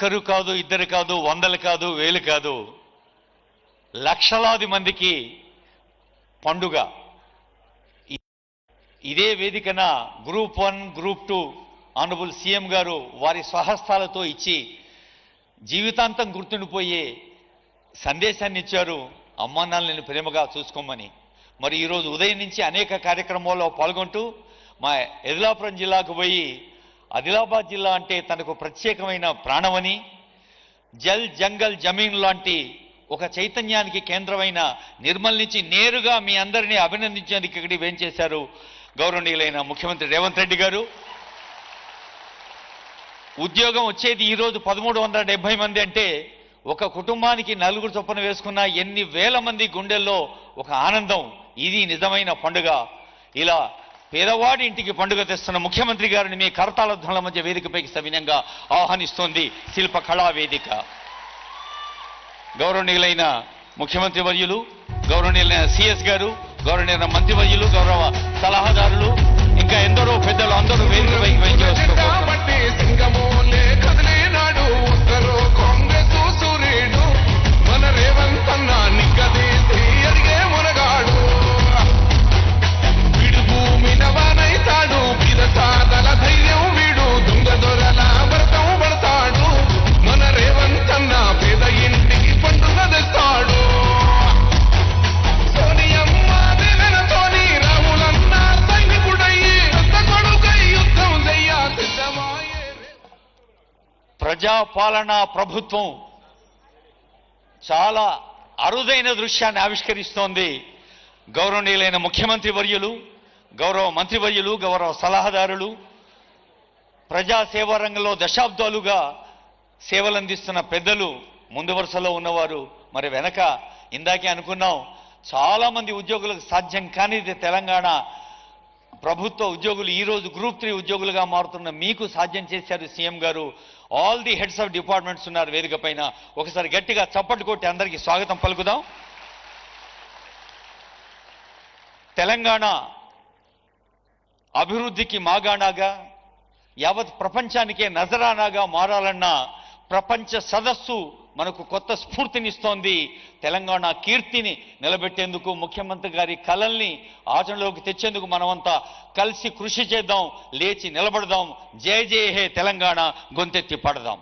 ఒక్కరు కాదు, ఇద్దరు కాదు, వందలు కాదు, వేలు కాదు, లక్షలాది మందికి పండుగ. ఇదే వేదికన గ్రూప్ 1, గ్రూప్ 2 ఆనరబుల్ సీఎం గారు వారి స్వహస్తాలతో ఇచ్చి జీవితాంతం గుర్తుండిపోయే సందేశాన్ని ఇచ్చారు, అమ్మా నాన్నలను ప్రేమగా చూసుకోమని. మరి ఈరోజు ఉదయం నుంచి అనేక కార్యక్రమాల్లో పాల్గొంటూ మా ఆదిలాబాద్ జిల్లాకు పోయి, ఆదిలాబాద్ జిల్లా అంటే తనకు ప్రత్యేకమైన ప్రాణమని, జల్ జంగల్ జమీన్ లాంటి ఒక చైతన్యానికి కేంద్రమైన నిర్మల్ నుంచి నేరుగా మీ అందరినీ అభినందించేందుకు ఇక్కడికి వేంచేశారు గౌరవనీయులైన ముఖ్యమంత్రి రేవంత్ రెడ్డి గారు. ఉద్యోగం వచ్చేది ఈరోజు 1370 మంది అంటే ఒక కుటుంబానికి 4 చొప్పున వేసుకున్న ఎన్ని వేల మంది గుండెల్లో ఒక ఆనందం. ఇది నిజమైన పండుగ. ఇలా పేదవాడి ఇంటికి పండుగ తెస్తున్న ముఖ్యమంత్రి గారిని మీ కరతాళ ధ్వనుల మధ్య వేదికపైకి సవినంగా ఆహ్వానిస్తోంది శిల్ప కళా వేదిక. గౌరవనీయులైన ముఖ్యమంత్రి వర్యులు, గౌరవనీయులైన సిఎస్ గారు, గౌరవనీయులైన మంత్రివర్యులు, గౌరవ సలహాదారులు, ఇంకా ఎందరో పెద్దలు అందరూ వేదికపైకి వేచి వస్తున్నారు. ప్రజాపాలన ప్రభుత్వం చాలా అరుదైన దృశ్యాన్ని ఆవిష్కరిస్తోంది. గౌరవనీయులైన ముఖ్యమంత్రి వర్యులు, గౌరవ మంత్రివర్యులు, గౌరవ సలహాదారులు, ప్రజా సేవా రంగంలో దశాబ్దాలుగా సేవలందిస్తున్న పెద్దలు, ముందు వరుసలో ఉన్నవారు, మరి వెనక ఇందాకే అనుకున్నాం చాలా మంది ఉద్యోగులకు సాధ్యం కానిది తెలంగాణ ప్రభుత్వ ఉద్యోగులు ఈరోజు గ్రూప్ 3 ఉద్యోగులుగా మారుతున్న మీకు సాధ్యం చేశారు సీఎం గారు. All the heads of departments ఉన్నారు వేదిక పైన. ఒకసారి గట్టిగా చప్పట్లు కొట్టి అందరికీ స్వాగతం పలుకుదాం. తెలంగాణ అభివృద్ధికి మాగాణాగా, యావత్ ప్రపంచానికే నజరానాగా మారాలన్న ప్రపంచ సదస్సు మనకు కొత్త స్ఫూర్తినిస్తోంది. తెలంగాణ కీర్తిని నిలబెట్టేందుకు, ముఖ్యమంత్రి గారి కలల్ని ఆచరణలోకి తెచ్చేందుకు మనమంతా కలిసి కృషి చేద్దాం, లేచి నిలబడదాం. జై జై హే తెలంగాణ గొంతెత్తి పడదాం.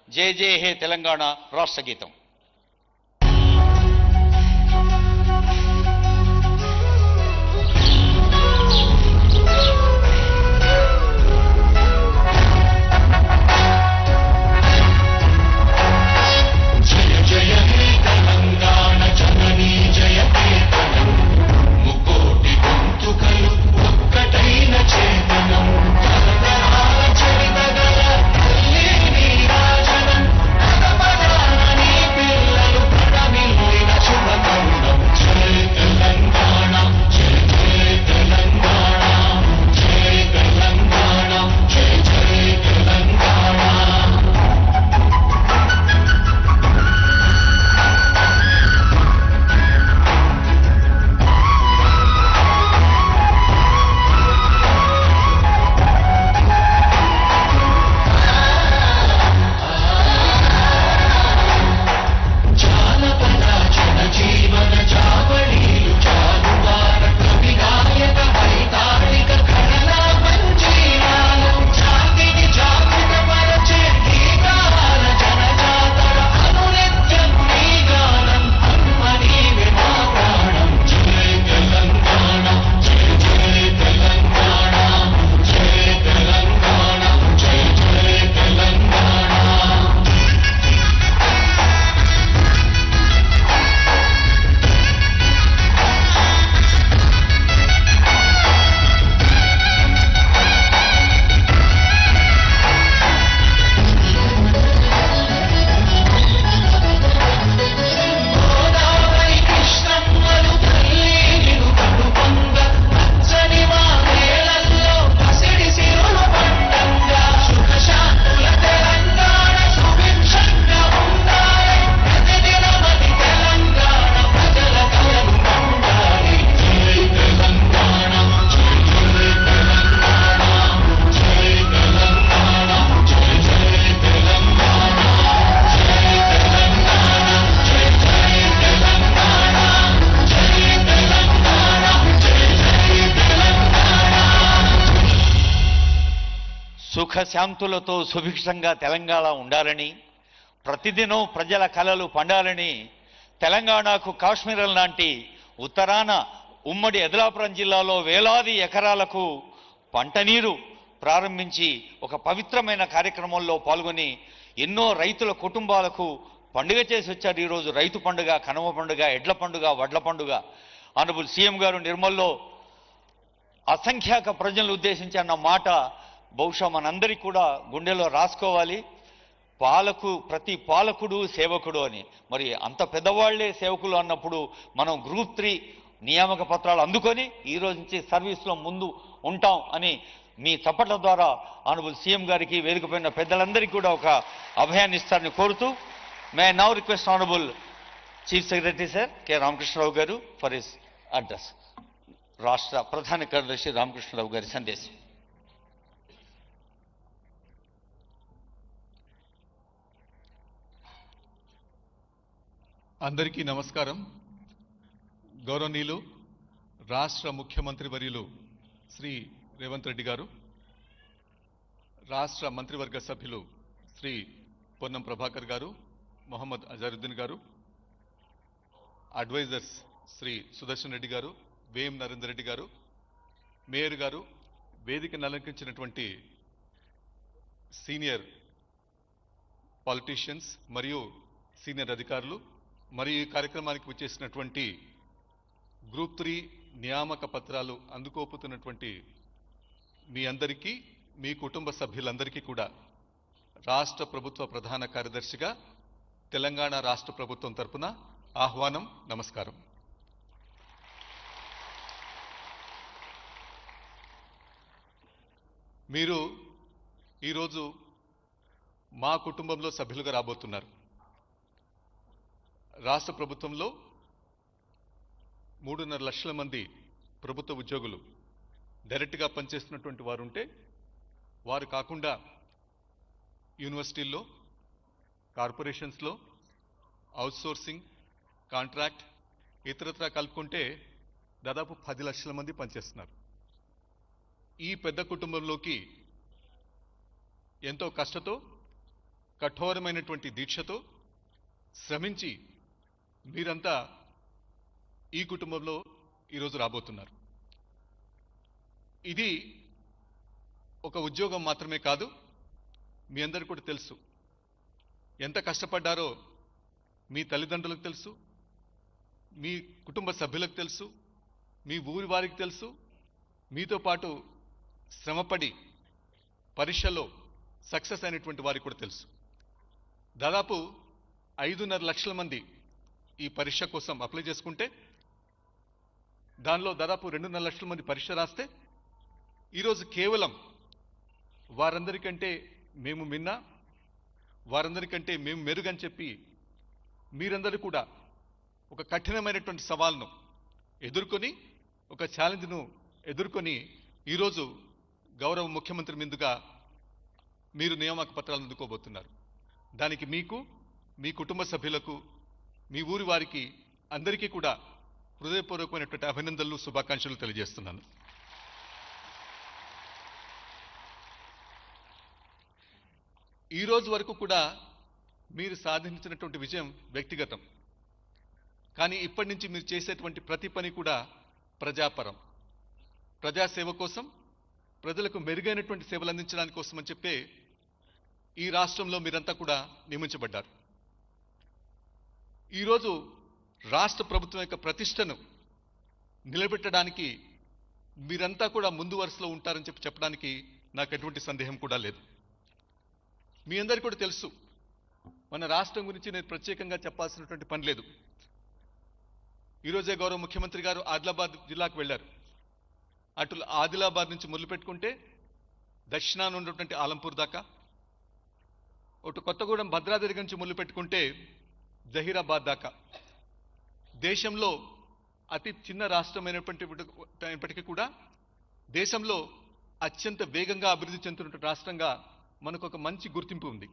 జై జై హే తెలంగాణ రాష్ట్ర గీతం. సుఖశాంతులతో సుభిక్షంగా తెలంగాణ ఉండాలని, ప్రతిదినం ప్రజల కలలు పండాలని, తెలంగాణకు కాశ్మీరం లాంటి ఉత్తరాన ఉమ్మడి ఆదిలాబాద్ జిల్లాలో వేలాది ఎకరాలకు పంట నీరు ప్రారంభించి ఒక పవిత్రమైన కార్యక్రమంలో పాల్గొని ఎన్నో రైతుల కుటుంబాలకు పండుగ చేసి వచ్చారు. ఈరోజు రైతు పండుగ, కనుమ పండుగ, ఎడ్ల పండుగ, వడ్ల పండుగ. ఆనరబుల్ సీఎం గారు నిర్మల్లో అసంఖ్యాక ప్రజలను ఉద్దేశించి అన్న మాట బహుశా మనందరికీ కూడా గుండెలో రాసుకోవాలి. ప్రతి పాలకుడు సేవకుడు అని. మరి అంత పెద్దవాళ్లే సేవకులు అన్నప్పుడు మనం గ్రూప్ 3 నియామక పత్రాలు అందుకొని ఈ రోజు నుంచి సర్వీస్లో ముందు ఉంటాం అని మీ చప్పట్ల ద్వారా ఆనరబుల్ సీఎం గారికి, వేదికపైన పెద్దలందరికీ కూడా ఒక అభయాన్ని ఇస్తారని కోరుతూ, may now request honourable chief secretary sir K Ramakrishna Rao గారు ఫర్ హిస్ అడ్రస్. రాష్ట్ర ప్రధాన కార్యదర్శి రామకృష్ణరావు గారి సందేశం. అందరికీ నమస్కారం. గౌరవనీయులు రాష్ట్ర ముఖ్యమంత్రి వర్యులు శ్రీ రేవంత్ రెడ్డి గారు, రాష్ట్ర మంత్రివర్గ సభ్యులు శ్రీ పొన్నం ప్రభాకర్ గారు, మొహమ్మద్ అజారుద్దీన్ గారు, అడ్వైజర్స్ శ్రీ సుదర్శన్ రెడ్డి గారు, వేం నరేందర్ రెడ్డి గారు, మేయర్ గారు, వేదికను అలంకరించినటువంటి సీనియర్ పాలిటీషియన్స్ మరియు సీనియర్ అధికారులు, మరియు ఈ కార్యక్రమానికి వచ్చేసినటువంటి గ్రూప్ 3 నియామక పత్రాలు అందుకోపుతున్నటువంటి మీ అందరికీ, మీ కుటుంబ సభ్యులందరికీ కూడా రాష్ట్ర ప్రభుత్వ ప్రధాన కార్యదర్శిగా తెలంగాణ రాష్ట్ర ప్రభుత్వం తరపున ఆహ్వానం, నమస్కారం. మీరు ఈరోజు మా కుటుంబంలో సభ్యులుగా రాబోతున్నారు. రాష్ట్ర ప్రభుత్వంలో 3.5 లక్షల మంది ప్రభుత్వ ఉద్యోగులు డైరెక్ట్గా పనిచేస్తున్నటువంటి వారు ఉంటే, వారు కాకుండా యూనివర్సిటీల్లో, కార్పొరేషన్స్లో, అవుట్సోర్సింగ్, కాంట్రాక్ట్, ఇతరత్రా కలుపుకుంటే దాదాపు 10 లక్షల మంది పనిచేస్తున్నారు. ఈ పెద్ద కుటుంబంలోకి ఎంతో కష్టతో, కఠోరమైనటువంటి దీక్షతో శ్రమించి మీరంతా ఈ కుటుంబంలో ఈరోజు రాబోతున్నారు. ఇది ఒక ఉద్యోగం మాత్రమే కాదు, మీ అందరికీ కూడా తెలుసు ఎంత కష్టపడ్డారో. మీ తల్లిదండ్రులకు తెలుసు, మీ కుటుంబ సభ్యులకు తెలుసు, మీ ఊరి వారికి తెలుసు, మీతో పాటు శ్రమపడి పరీక్షలో సక్సెస్ అయినటువంటి వారికి కూడా తెలుసు. దాదాపు 5.5 లక్షల మంది ఈ పరీక్ష కోసం అప్లై చేసుకుంటే, దానిలో దాదాపు 2.5 లక్షల మంది పరీక్ష రాస్తే, ఈరోజు కేవలం వారందరికంటే మేము మిన్న, వారందరికంటే మేము మెరుగని చెప్పి మీరందరూ కూడా ఒక కఠినమైనటువంటి సవాల్ను ఎదుర్కొని, ఒక ఛాలెంజ్ను ఎదుర్కొని ఈరోజు గౌరవ ముఖ్యమంత్రి మీదుగా మీరు నియామక పత్రాలను అందుకోబోతున్నారు. దానికి మీకు, మీ కుటుంబ సభ్యులకు, మీ ఊరి వారికి అందరికీ కూడా హృదయపూర్వకమైనటువంటి అభినందనలు, శుభాకాంక్షలు తెలియజేస్తున్నాను. ఈ రోజు వరకు కూడా మీరు సాధించినటువంటి విజయం వ్యక్తిగతం, కానీ ఇప్పటి నుంచి మీరు చేసేటువంటి ప్రతి పని కూడా ప్రజాపరం, ప్రజాసేవ కోసం, ప్రజలకు మెరుగైనటువంటి సేవలు అందించడానికి కోసం అని చెప్పే ఈ రాష్ట్రంలో మీరంతా కూడా నియమించబడ్డారు. ఈరోజు రాష్ట్ర ప్రభుత్వం యొక్క ప్రతిష్టను నిలబెట్టడానికి మీరంతా కూడా ముందు వరుసలో ఉంటారని చెప్పడానికి నాకు ఎటువంటి సందేహం కూడా లేదు. మీ అందరికీ కూడా తెలుసు, మన రాష్ట్రం గురించి నేను ప్రత్యేకంగా చెప్పాల్సినటువంటి పని లేదు. ఈరోజే గౌరవ ముఖ్యమంత్రి గారు ఆదిలాబాద్ జిల్లాకు వెళ్ళారు. అటు ఆదిలాబాద్ నుంచి మొదలుపెట్టుకుంటే దక్షిణాన ఉన్నటువంటి ఆలంపూర్ దాకా, ఒకటి కొత్తగూడెం భద్రాద్రి నుంచి మొదలుపెట్టుకుంటే జహీరాబాద్ దాకా, దేశంలో అతి చిన్న రాష్ట్రమైనప్పటికీ కూడా దేశంలో అత్యంత వేగంగా అభివృద్ధి చెందుతున్న రాష్ట్రంగా మనకు ఒక మంచి గుర్తింపు ఉంది.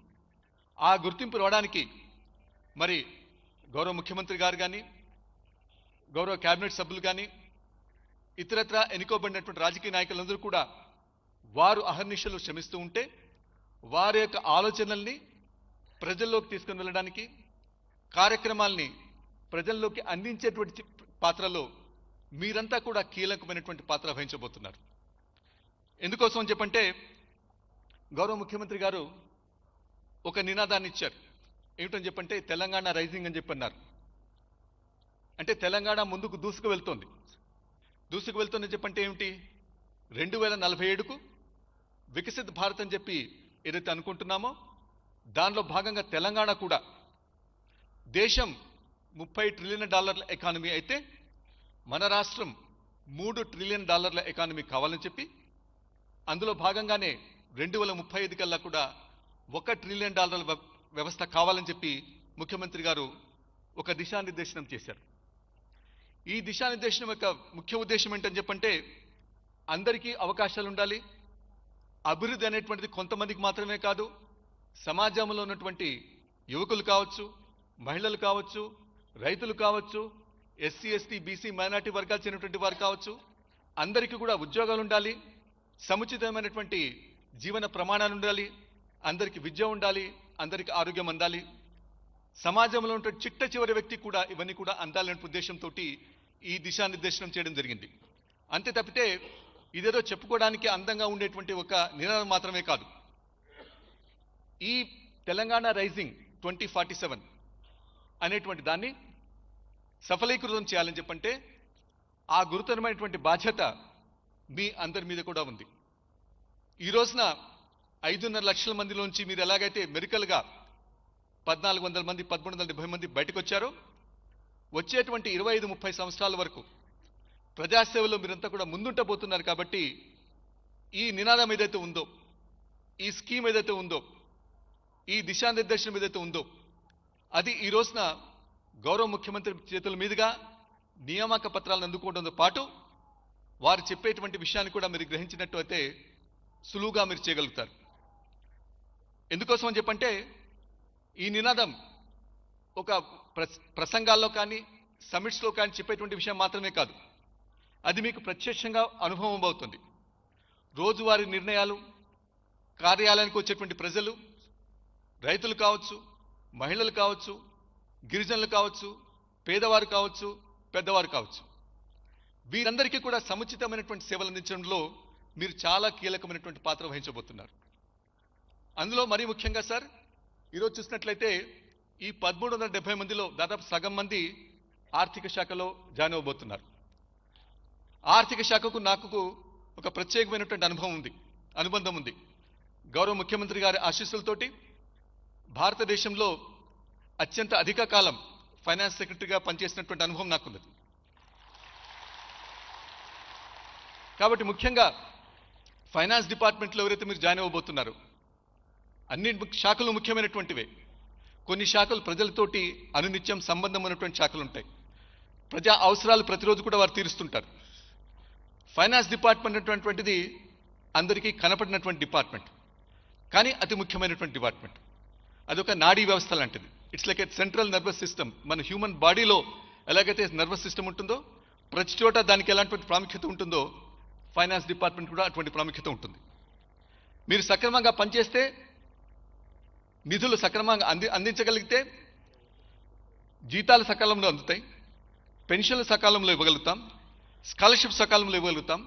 ఆ గుర్తింపు రావడానికి మరి గౌరవ ముఖ్యమంత్రి గారు కానీ, గౌరవ కేబినెట్ సభ్యులు కానీ, ఇతరత్రా ఎన్నుకోబడినటువంటి రాజకీయ నాయకులందరూ కూడా వారు అహర్నిశలు శ్రమిస్తూ ఉంటే, వారి యొక్క ఆలోచనల్ని ప్రజల్లోకి తీసుకుని వెళ్ళడానికి, కార్యక్రమాల్ని ప్రజల్లోకి అందించేటువంటి పాత్రలో మీరంతా కూడా కీలకమైనటువంటి పాత్ర వహించబోతున్నారు. ఎందుకోసం అని చెప్పంటే గౌరవ ముఖ్యమంత్రి గారు ఒక నినాదాన్ని ఇచ్చారు. ఏమిటని చెప్పంటే తెలంగాణ రైజింగ్ అని చెప్పన్నారు. అంటే తెలంగాణ ముందుకు దూసుకు వెళ్తుందని చెప్పంటే ఏమిటి? 2047కు వికసిత్ భారత్ అని చెప్పి ఏదైతే అనుకుంటున్నామో దానిలో భాగంగా తెలంగాణ కూడా దేశం $30 ట్రిలియన్ ఎకానమీ అయితే మన రాష్ట్రం $3 ట్రిలియన్ ఎకానమీ కావాలని చెప్పి, అందులో భాగంగానే 2035 కల్లా కూడా $1 ట్రిలియన్ వ్యవస్థ కావాలని చెప్పి ముఖ్యమంత్రి గారు ఒక దిశానిర్దేశనం చేశారు. ఈ దిశానిర్దేశనం యొక్క ముఖ్య ఉద్దేశం ఏంటని చెప్పంటే అందరికీ అవకాశాలు ఉండాలి. అభివృద్ధి అనేటువంటిది కొంతమందికి మాత్రమే కాదు, సమాజంలో ఉన్నటువంటి యువకులు కావచ్చు, మహిళలు కావచ్చు, రైతులు కావచ్చు, ఎస్సీ ఎస్టీ బీసీ మైనార్టీ వర్గాలు చెందినటువంటి వారు కావచ్చు, అందరికీ కూడా ఉద్యోగాలు ఉండాలి, సముచితమైనటువంటి జీవన ప్రమాణాలు ఉండాలి, అందరికీ విద్య ఉండాలి, అందరికీ ఆరోగ్యం అందాలి, సమాజంలో ఉంటే చిట్ట చివరి వ్యక్తి కూడా ఇవన్నీ కూడా అందాలనే ఉద్దేశంతో ఈ దిశానిర్దేశనం చేయడం జరిగింది. అంతే తప్పితే ఇదేదో చెప్పుకోవడానికి అందంగా ఉండేటువంటి ఒక నినాదం మాత్రమే కాదు. ఈ తెలంగాణ రైజింగ్ 2047 అనేటువంటి దాన్ని సఫలీకృతం చేయాలని చెప్పంటే ఆ గురుతరమైనటువంటి బాధ్యత మీ అందరి మీద కూడా ఉంది. ఈ రోజున 5.5 లక్షల మందిలోంచి మీరు ఎలాగైతే మెరికల్గా 1400 మంది 1370 మంది బయటకు వచ్చారో, వచ్చేటువంటి 25-30 సంవత్సరాల వరకు ప్రజాసేవలో మీరంతా కూడా ముందుంటబోతున్నారు. కాబట్టి ఈ నినాదం ఏదైతే ఉందో, ఈ స్కీమ్ ఏదైతే ఉందో, ఈ దిశానిర్దేశనం ఏదైతే ఉందో, అది ఈ రోజున గౌరవ ముఖ్యమంత్రి చేతుల మీదుగా నియామక పత్రాలను అందుకోవడంతో పాటు వారు చెప్పేటువంటి విషయాన్ని కూడా మీరు గ్రహించినట్టు అయితే సులువుగా మీరు చేయగలుగుతారు. ఎందుకోసం అని చెప్పంటే ఈ నినాదం ఒక ప్రసంగాల్లో కానీ సమిట్స్లో కానీ చెప్పేటువంటి విషయం మాత్రమే కాదు, అది మీకు ప్రత్యక్షంగా అనుభవం అవుతుంది. రోజువారీ నిర్ణయాలు, కార్యాలయానికి వచ్చేటువంటి ప్రజలు, రైతులు కావచ్చు, మహిళలు కావచ్చు, గిరిజనులు కావచ్చు, పేదవారు కావచ్చు, పెద్దవారు కావచ్చు, వీరందరికీ కూడా సముచితమైనటువంటి సేవలు అందించడంలో మీరు చాలా కీలకమైనటువంటి పాత్ర వహించబోతున్నారు. అందులో మరీ ముఖ్యంగా సార్, ఈరోజు చూసినట్లయితే ఈ 1370 మందిలో దాదాపు సగం మంది ఆర్థిక శాఖలో జాయిన్ అవ్వబోతున్నారు. ఆర్థిక శాఖకు నాకు ఒక ప్రత్యేకమైనటువంటి అనుబంధం ఉంది. గౌరవ ముఖ్యమంత్రి గారి ఆశీస్సులతోటి భారతదేశంలో అత్యంత అధిక కాలం ఫైనాన్స్ సెక్రటరీగా పనిచేసినటువంటి అనుభవం నాకుంది. కాబట్టి ముఖ్యంగా ఫైనాన్స్ డిపార్ట్మెంట్లో ఎవరైతే మీరు జాయిన్ అవ్వబోతున్నారో, అన్ని శాఖలు ముఖ్యమైనటువంటివే. కొన్ని శాఖలు ప్రజలతోటి అనునిత్యం సంబంధం ఉన్నటువంటి శాఖలు ఉంటాయి. ప్రజా అవసరాలు ప్రతిరోజు కూడా వారు తీరుస్తుంటారు. ఫైనాన్స్ డిపార్ట్మెంట్ అనేటువంటిది అందరికీ కనపడినటువంటి డిపార్ట్మెంట్, కానీ అతి ముఖ్యమైనటువంటి డిపార్ట్మెంట్. అదొక నాడీ వ్యవస్థ లాంటిది. It's like A central nervous system. మన హ్యూమన్ బాడీలో ఎలాగైతే నర్వస్ సిస్టమ్ ఉంటుందో, ప్రతి చోట దానికి ఎలాంటి ప్రాముఖ్యత ఉంటుందో ఫైనాన్స్ డిపార్ట్మెంట్ కూడా అటువంటి ప్రాముఖ్యత ఉంటుంది. మీరు సక్రమంగా పనిచేస్తే, నిధులు సక్రమంగా అందించగలిగితే జీతాలు సకాలంలో అందుతాయి, పెన్షన్లు సకాలంలో ఇవ్వగలుగుతాం, స్కాలర్షిప్ సకాలంలో ఇవ్వగలుగుతాం,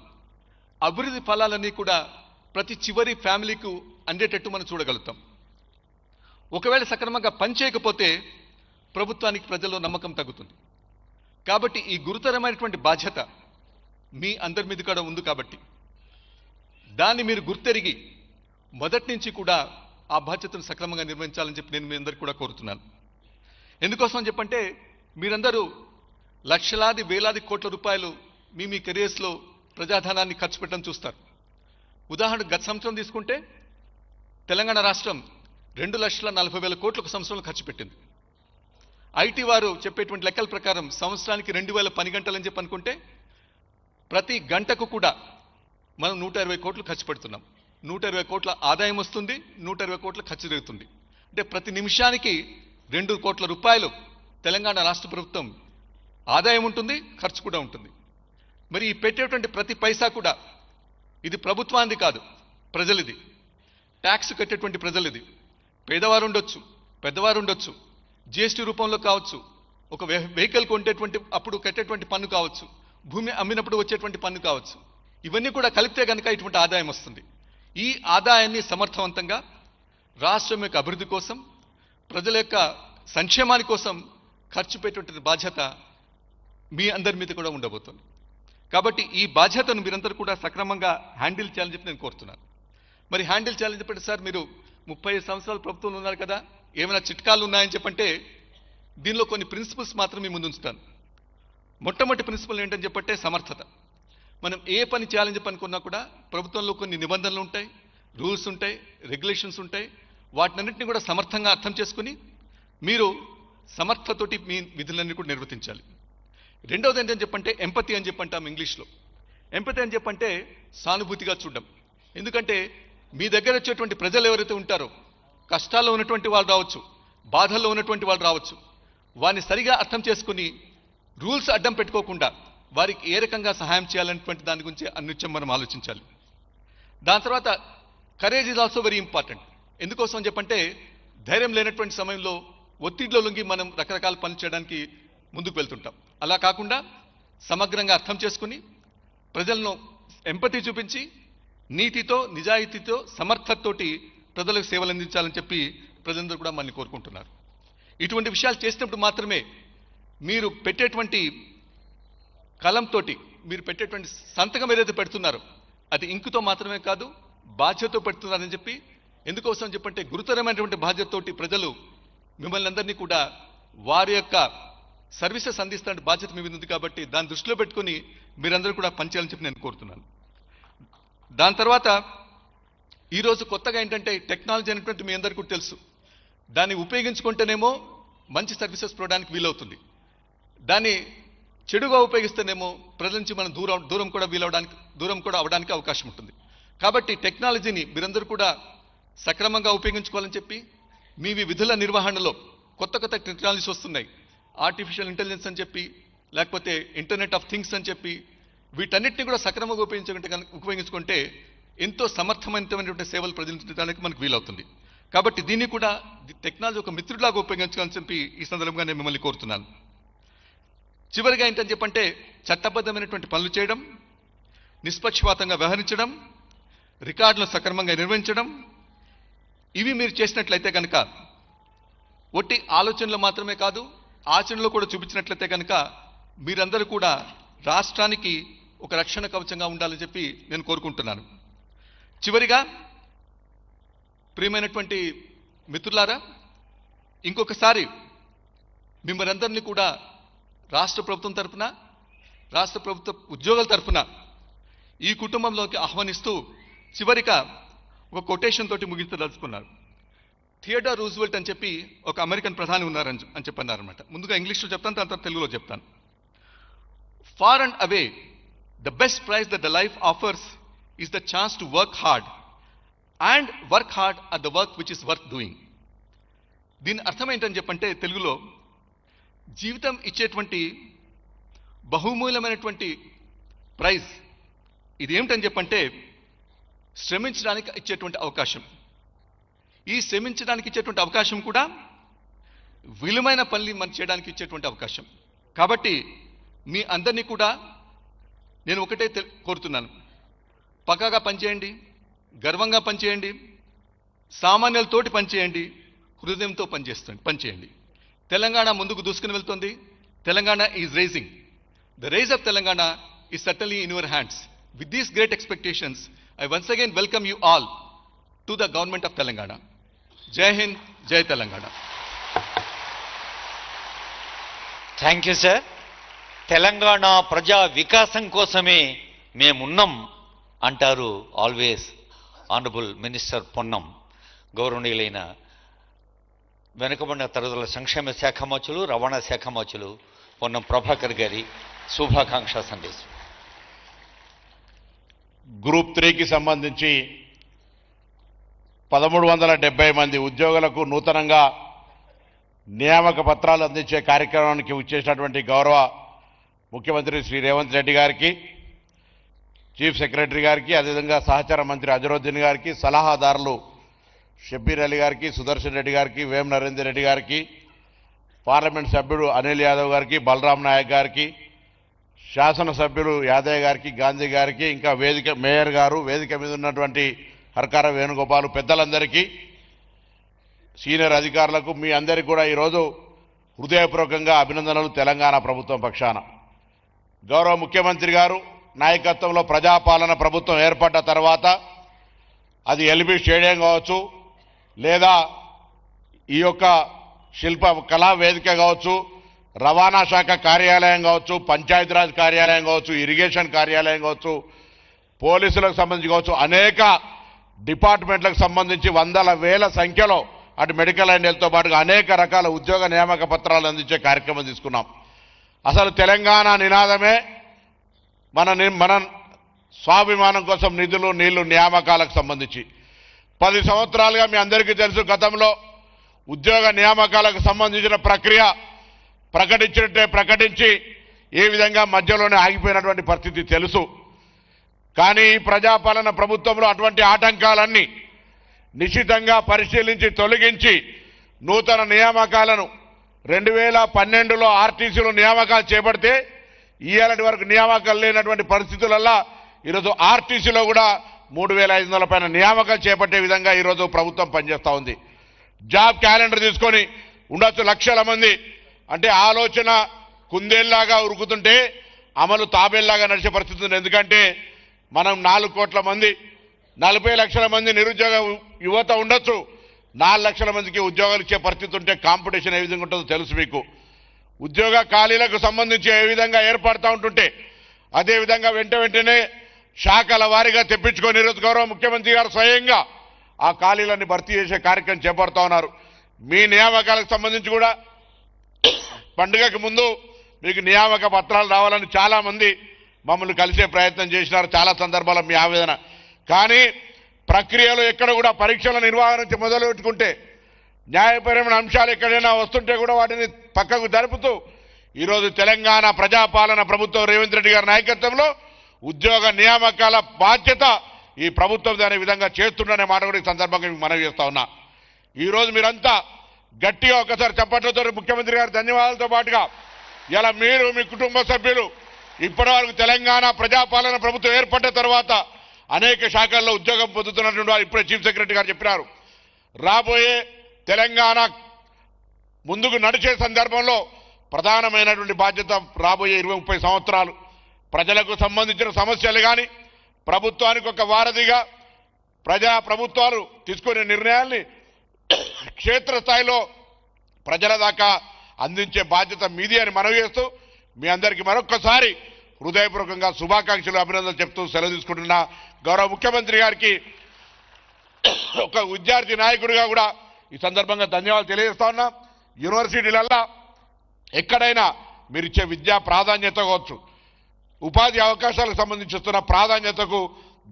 అభివృద్ధి ఫలాలన్నీ కూడా ప్రతి చివరి ఫ్యామిలీకు అందేటట్టు మనం చూడగలుగుతాం. ఒకవేళ సక్రమంగా పనిచేయకపోతే ప్రభుత్వానికి ప్రజల్లో నమ్మకం తగ్గుతుంది. కాబట్టి ఈ గురుతరమైనటువంటి బాధ్యత మీ అందరి మీద కూడా ఉంది. కాబట్టి దాన్ని మీరు గుర్తెరిగి మొదటి నుంచి కూడా ఆ బాధ్యతను సక్రమంగా నిర్వహించాలని చెప్పి నేను మీ అందరికీ కూడా కోరుతున్నాను. ఎందుకోసం అని చెప్పంటే మీరందరూ లక్షలాది వేలాది కోట్ల రూపాయలు మీ కెరియర్స్లో ప్రజాధనాన్ని ఖర్చు పెట్టడం చూస్తారు. ఉదాహరణకు గత సంవత్సరం తీసుకుంటే తెలంగాణ రాష్ట్రం 2,40,000 కోట్లు ఒక సంవత్సరంలో ఖర్చు పెట్టింది. ఐటీ వారు చెప్పేటువంటి లెక్కల ప్రకారం సంవత్సరానికి 2,000 పని గంటలని చెప్పి అనుకుంటే ప్రతి గంటకు కూడా మనం 120 కోట్లు ఖర్చు పెడుతున్నాం. 120 కోట్ల ఆదాయం వస్తుంది, 120 కోట్ల ఖర్చు జరుగుతుంది. అంటే ప్రతి నిమిషానికి 2 కోట్ల రూపాయలు తెలంగాణ రాష్ట్ర ప్రభుత్వం ఆదాయం ఉంటుంది, ఖర్చు కూడా ఉంటుంది. మరి ఈ పెట్టేటువంటి ప్రతి పైసా కూడా ఇది ప్రభుత్వానికి కాదు, ప్రజలది. ట్యాక్స్ కట్టేటువంటి ప్రజలు ఇది. పేదవారు ఉండొచ్చు, పెద్దవారు ఉండొచ్చు, జిఎస్టీ రూపంలో కావచ్చు, ఒక వెహికల్ కొంటేటువంటి అప్పుడు కట్టేటువంటి పన్ను కావచ్చు, భూమి అమ్మినప్పుడు వచ్చేటువంటి పన్ను కావచ్చు. ఇవన్నీ కూడా కలిపితే కనుక ఇటువంటి ఆదాయం వస్తుంది. ఈ ఆదాయాన్ని సమర్థవంతంగా రాష్ట్రం యొక్క అభివృద్ధి కోసం, ప్రజల యొక్క సంక్షేమాని కోసం ఖర్చు పెట్టేటువంటి బాధ్యత మీ అందరి మీద కూడా ఉండబోతుంది. కాబట్టి ఈ బాధ్యతను మీరందరూ కూడా సక్రమంగా హ్యాండిల్ చేయాలని చెప్పి నేను కోరుతున్నాను. మరి హ్యాండిల్ చేయాలని చెప్పండి సార్, మీరు 30 సంవత్సరాల ప్రభుత్వంలో ఉన్నారు కదా, ఏమైనా చిట్కాలు ఉన్నాయని చెప్పంటే దీనిలో కొన్ని ప్రిన్సిపల్స్ మాత్రం మీ ముందు ఉంచుతాను. మొట్టమొదటి ప్రిన్సిపల్ ఏంటని చెప్పంటే సమర్థత. మనం ఏ పని చేయాలని చెప్పి అనుకున్నా కూడా ప్రభుత్వంలో కొన్ని నిబంధనలు ఉంటాయి, రూల్స్ ఉంటాయి, రెగ్యులేషన్స్ ఉంటాయి. వాటినన్నింటినీ కూడా సమర్థంగా అర్థం చేసుకుని మీరు సమర్థతోటి మీ విధులన్నీ కూడా నిర్వర్తించాలి. రెండవది ఏంటని చెప్పంటే ఎంపతి అని చెప్పంటాం ఇంగ్లీష్లో. ఎంపతి అని చెప్పంటే సానుభూతిగా చూడడం. ఎందుకంటే మీ దగ్గర వచ్చేటువంటి ప్రజలు ఎవరైతే ఉంటారో, కష్టాల్లో ఉన్నటువంటి వాళ్ళు రావచ్చు, బాధల్లో ఉన్నటువంటి వాళ్ళు రావచ్చు, వారిని సరిగా అర్థం చేసుకుని రూల్స్ అడ్డం పెట్టుకోకుండా వారికి ఏ రకంగా సహాయం చేయాలనేటువంటి దాని గురించి అన్నిత్యం మనం ఆలోచించాలి. దాని తర్వాత courage is also very important. ఎందుకోసం అని చెప్పంటే ధైర్యం లేనటువంటి సమయంలో ఒత్తిడిలో లొంగి మనం రకరకాల పనులు చేయడానికి ముందుకు వెళ్తుంటాం. అలా కాకుండా సమగ్రంగా అర్థం చేసుకుని ప్రజలను ఎంపతి చూపించి నీతితో, నిజాయితీతో, సమర్థతతోటి ప్రజలకు సేవలు అందించాలని చెప్పి ప్రజలందరూ కూడా మనల్ని కోరుకుంటున్నారు. ఇటువంటి విషయాలు చేసినప్పుడు మాత్రమే మీరు పెట్టేటువంటి కలంతో, మీరు పెట్టేటువంటి సంతకం ఏదైతే పెడుతున్నారో అది ఇంకుతో మాత్రమే కాదు, బాధ్యతతో పెడుతున్నారని చెప్పి. ఎందుకోసం చెప్పంటే గురుతరమైనటువంటి బాధ్యతతోటి ప్రజలు మిమ్మల్ని అందరినీ కూడా వారి యొక్క సర్వీసెస్ అందిస్తున్న బాధ్యత మీ మీద ఉంది. కాబట్టి దాన్ని దృష్టిలో పెట్టుకుని మీరందరూ కూడా పనిచేయాలని చెప్పి నేను కోరుతున్నాను. దాని తర్వాత ఈరోజు కొత్తగా ఏంటంటే టెక్నాలజీ అనేటువంటి మీ అందరికీ కూడా తెలుసు. దాన్ని ఉపయోగించుకుంటేనేమో మంచి సర్వీసెస్ ప్రొవైడానికి వీలవుతుంది. దాన్ని చెడుగా ఉపయోగిస్తేనేమో ప్రజల నుంచి మనం దూరం కూడా అవడానికి అవకాశం ఉంటుంది. కాబట్టి టెక్నాలజీని మీరందరూ కూడా సక్రమంగా ఉపయోగించుకోవాలని చెప్పి మీ విధుల నిర్వహణలో కొత్త టెక్నాలజీస్ వస్తున్నాయి. ఆర్టిఫిషియల్ ఇంటెలిజెన్స్ అని చెప్పి, లేకపోతే ఇంటర్నెట్ ఆఫ్ థింగ్స్ అని చెప్పి, వీటన్నిటిని కూడా సక్రమంగా ఉపయోగించుకుంటే ఎంతో సమర్థవంతమైనటువంటి సేవలు ప్రజలకు మనకు వీలవుతుంది. కాబట్టి దీన్ని కూడా టెక్నాలజీ ఒక మిత్రుడిలాగా ఉపయోగించాలని చెప్పి ఈ సందర్భంగా నేను మిమ్మల్ని కోరుతున్నాను. చివరిగా ఏంటని చెప్పంటే చట్టబద్ధమైనటువంటి పనులు చేయడం, నిష్పక్షపాతంగా వ్యవహరించడం, రికార్డులను సక్రమంగా నిర్వహించడం, ఇవి మీరు చేసినట్లయితే కనుక ఒట్టి ఆలోచనలు మాత్రమే కాదు, ఆచరణలో కూడా చూపించినట్లయితే కనుక మీరందరూ కూడా రాష్ట్రానికి ఒక రక్షణ కవచంగా ఉండాలని చెప్పి నేను కోరుకుంటున్నాను. చివరిగా ప్రియమైనటువంటి మిత్రులారా, ఇంకొకసారి మిమ్మల్ని అందరినీ కూడా రాష్ట్ర ప్రభుత్వం తరఫున, రాష్ట్ర ప్రభుత్వ ఉద్యోగుల తరఫున ఈ కుటుంబంలోకి ఆహ్వానిస్తూ చివరిగా ఒక కొటేషన్ తోటి ముగించదలుచుకున్నారు. థియోడర్ రూజ్వెల్ట్ అని చెప్పి ఒక అమెరికన్ ప్రధాని ఉన్నారని చెప్పన్నారనమాట. ముందుగా ఇంగ్లీష్లో చెప్తాను, దాని తర్వాత తెలుగులో చెప్తాను. Far and away the best prize that the life offers is the chance to work hard and work hard at the work which is worth doing. దీని అర్థం ఏంటని చెప్పంటే తెలుగులో, జీవితం ఇచ్చేటువంటి బహుమూల్యమైనటువంటి ప్రైజ్ ఇది ఏమిటని చెప్పంటే శ్రమించడానికి ఇచ్చేటువంటి అవకాశం. ఈ శ్రమించడానికి ఇచ్చేటువంటి అవకాశం కూడా విలువైన పనులు మనం చేయడానికి ఇచ్చేటువంటి అవకాశం. కాబట్టి మీ అందరినీ కూడా నేను ఒకటే కోరుతున్నాను, పక్కాగా పనిచేయండి, గర్వంగా పనిచేయండి, సామాన్యులతోటి పనిచేయండి, హృదయంతో పనిచేయండి. తెలంగాణ ముందుకు దూసుకుని వెళ్తుంది. Telangana is rising. The rise of Telangana is certainly in your hands. With these great expectations I once again welcome you all to the government of Telangana. Jai Hind, Jai Telangana. Thank you sir. Telangana ప్రజా వికాసం కోసమే మేమున్నాం అంటారు always honourable minister Ponnam. గౌరవనీయులైన వెనుకబడిన తరగతుల సంక్షేమ శాఖ మంత్రులు, రవాణా శాఖ మంత్రులు పొన్నం ప్రభాకర్ గారి శుభాకాంక్ష సందేశం. గ్రూప్ 3కి సంబంధించి 1370 మంది ఉద్యోగులకు నూతనంగా నియామక పత్రాలు అందించే కార్యక్రమానికి వచ్చేసినటువంటి గౌరవ ముఖ్యమంత్రి శ్రీ రేవంత్ రెడ్డి గారికి, చీఫ్ సెక్రటరీ గారికి, అదేవిధంగా సహచార మంత్రి అజరుద్దీన్ గారికి, సలహాదారులు షబ్బీర్ అలీ గారికి, సుదర్శన్ రెడ్డి గారికి, వేం నరేందర్ రెడ్డి గారికి, పార్లమెంట్ సభ్యుడు అనిల్ యాదవ్ గారికి, బలరాం నాయక్ గారికి, శాసనసభ్యులు యాదయ్య గారికి, గాంధీ గారికి, ఇంకా వేదిక మేయర్ గారు, వేదిక మీద ఉన్నటువంటి హర్కార వేణుగోపాలు పెద్దలందరికీ, సీనియర్ అధికారులకు మీ అందరికీ కూడా ఈరోజు హృదయపూర్వకంగా అభినందనలు తెలంగాణ ప్రభుత్వం పక్షాన. గౌరవ ముఖ్యమంత్రి గారు నాయకత్వంలో ప్రజాపాలన ప్రభుత్వం ఏర్పడ్డ తర్వాత అది ఎల్బీ స్టేడియం కావచ్చు, లేదా ఈ యొక్క శిల్ప కళా వేదిక కావచ్చు, రవాణా శాఖ కార్యాలయం కావచ్చు, పంచాయతీరాజ్ కార్యాలయం కావచ్చు, ఇరిగేషన్ కార్యాలయం కావచ్చు, పోలీసులకు సంబంధించి కావచ్చు, అనేక డిపార్ట్మెంట్లకు సంబంధించి వందల వేల సంఖ్యలో అటు మెడికల్ అండ్ హెల్త్తో పాటుగా అనేక రకాల ఉద్యోగ నియామక పత్రాలు అందించే కార్యక్రమం తీసుకున్నాం. అసలు తెలంగాణ నినాదమే మన స్వాభిమానం కోసం నిధులు, నీళ్లు, నియామకాలకు సంబంధించి 10 సంవత్సరాలుగా మీ అందరికీ తెలుసు. గతంలో ఉద్యోగ నియామకాలకు సంబంధించిన ప్రక్రియ ప్రకటించినట్టే ప్రకటించి ఏ విధంగా మధ్యలోనే ఆగిపోయినటువంటి పరిస్థితి తెలుసు. కానీ ఈ ప్రజాపాలన ప్రభుత్వంలో అటువంటి ఆటంకాలన్నీ నిశితంగా పరిశీలించి తొలగించి నూతన నియామకాలను 2012లో ఆర్టీసీలో నియామకాలు చేపడితే ఈయాలటి వరకు నియామకాలు లేనటువంటి పరిస్థితులల్లో ఈరోజు ఆర్టీసీలో కూడా 3,500 పైన నియామకాలు చేపట్టే విధంగా ఈరోజు ప్రభుత్వం పనిచేస్తూ ఉంది. జాబ్ క్యాలెండర్ తీసుకొని ఉండొచ్చు లక్షల మంది, అంటే ఆలోచన కుందేల్లాగా ఉరుకుతుంటే అమలు తాబేల్లాగా నడిచే పరిస్థితి ఉంది. ఎందుకంటే మనం 4 కోట్ల మంది, 40 లక్షల మంది నిరుద్యోగ యువత ఉండొచ్చు, 4 లక్షల మందికి ఉద్యోగాలు ఇచ్చే పరిస్థితి ఉంటే కాంపిటీషన్ ఏ విధంగా ఉంటుందో తెలుసు మీకు. ఉద్యోగ ఖాళీలకు సంబంధించి ఏ విధంగా ఏర్పడుతూ ఉంటుంటే అదేవిధంగా వెంటనే శాఖల వారీగా తెప్పించుకొని ఈరోజు గౌరవ ముఖ్యమంత్రి గారు స్వయంగా ఆ ఖాళీలన్నీ భర్తీ చేసే కార్యక్రమం చేపడుతూ ఉన్నారు. మీ నియామకాలకు సంబంధించి కూడా పండుగకు ముందు మీకు నియామక పత్రాలు రావాలని చాలా మంది మమ్మల్ని కలిసే ప్రయత్నం చేసినారు, చాలా సందర్భాల్లో మీ ఆవేదన. కానీ ప్రక్రియలో ఎక్కడ కూడా పరీక్షల నిర్వహణ నుంచి మొదలు పెట్టుకుంటే న్యాయపరమైన అంశాలు ఎక్కడైనా వస్తుంటే కూడా వాటిని పక్కకు జరుపుతూ ఈరోజు తెలంగాణ ప్రజాపాలన ప్రభుత్వం రేవంత్ రెడ్డి గారి నాయకత్వంలో ఉద్యోగ నియామకాల బాధ్యత ఈ ప్రభుత్వం అనే విధంగా చేస్తుందనే మాట కూడా ఈ సందర్భంగా మీకు మనవి చేస్తా ఉన్నా. ఈరోజు మీరంతా గట్టిగా ఒకసారి చప్పట్లతో ముఖ్యమంత్రి గారి ధన్యవాదాలతో పాటుగా ఇలా మీరు మీ కుటుంబ సభ్యులు ఇప్పటివరకు తెలంగాణ ప్రజాపాలన ప్రభుత్వం ఏర్పడ్డ తర్వాత అనేక శాఖల్లో ఉద్యోగం పొందుతున్నటువంటి వారు ఇప్పుడే చీఫ్ సెక్రటరీ గారు చెప్పినారు. రాబోయే తెలంగాణ ముందుకు నడిచే సందర్భంలో ప్రధానమైనటువంటి బాధ్యత రాబోయే 20-30 సంవత్సరాలు ప్రజలకు సంబంధించిన సమస్యలు కానీ ప్రభుత్వానికి ఒక వారధిగా ప్రభుత్వాలు తీసుకునే నిర్ణయాల్ని క్షేత్రస్థాయిలో ప్రజల దాకా అందించే బాధ్యత మీది అని మనవి చేస్తూ మీ అందరికీ మరొక్కసారి హృదయపూర్వకంగా శుభాకాంక్షలు, అభినందనలు చెప్తూ సెలవు తీసుకుంటున్నా. గౌరవ ముఖ్యమంత్రి గారికి ఒక విద్యార్థి నాయకుడిగా కూడా ఈ సందర్భంగా ధన్యవాదాలు తెలియజేస్తా ఉన్నా. యూనివర్సిటీలల్లో ఎక్కడైనా మీరు ఇచ్చే విద్యా ప్రాధాన్యత కావచ్చు, ఉపాధి అవకాశాలకు సంబంధించిన ప్రాధాన్యతకు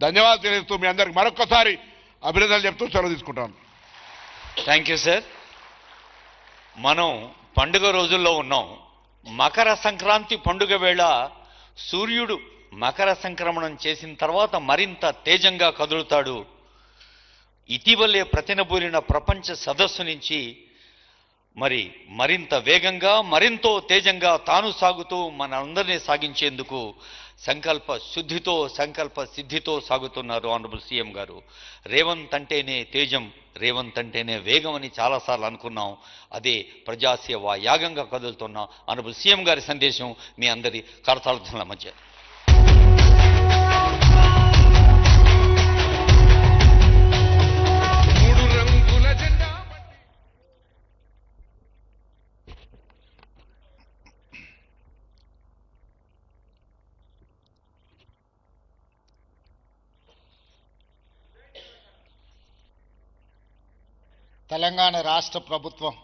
ధన్యవాదాలు తెలియజేస్తూ మీ అందరికీ మరొక్కసారి అభినందనలు చెప్తూ సెలవు తీసుకుంటాను. Thank you sir. మనం పండుగ రోజుల్లో ఉన్నాం. మకర సంక్రాంతి పండుగ వేళ సూర్యుడు మకర సంక్రమణం చేసిన తర్వాత మరింత తేజంగా కదులుతాడు. ఇటీవలే ప్రతినబూరిన ప్రపంచ సదస్సు నుంచి మరింత వేగంగా మరింతో తేజంగా తాను సాగుతూ మనందరినీ సాగించేందుకు సంకల్ప శుద్ధితో సంకల్ప సిద్ధితో సాగుతున్నారు ఆనరబుల్ సీఎం గారు. రేవంత్ అంటేనే తేజం, రేవంత్ అంటేనే వేగం అని చాలాసార్లు అనుకున్నాం. అదే ప్రజాసేవ యాగంగా కదులుతున్న ఆనరబుల్ సీఎం గారి సందేశం మీ అందరి కరతాళధ్వనుల మధ్య. తెలంగాణ రాష్ట్ర ప్రభుత్వం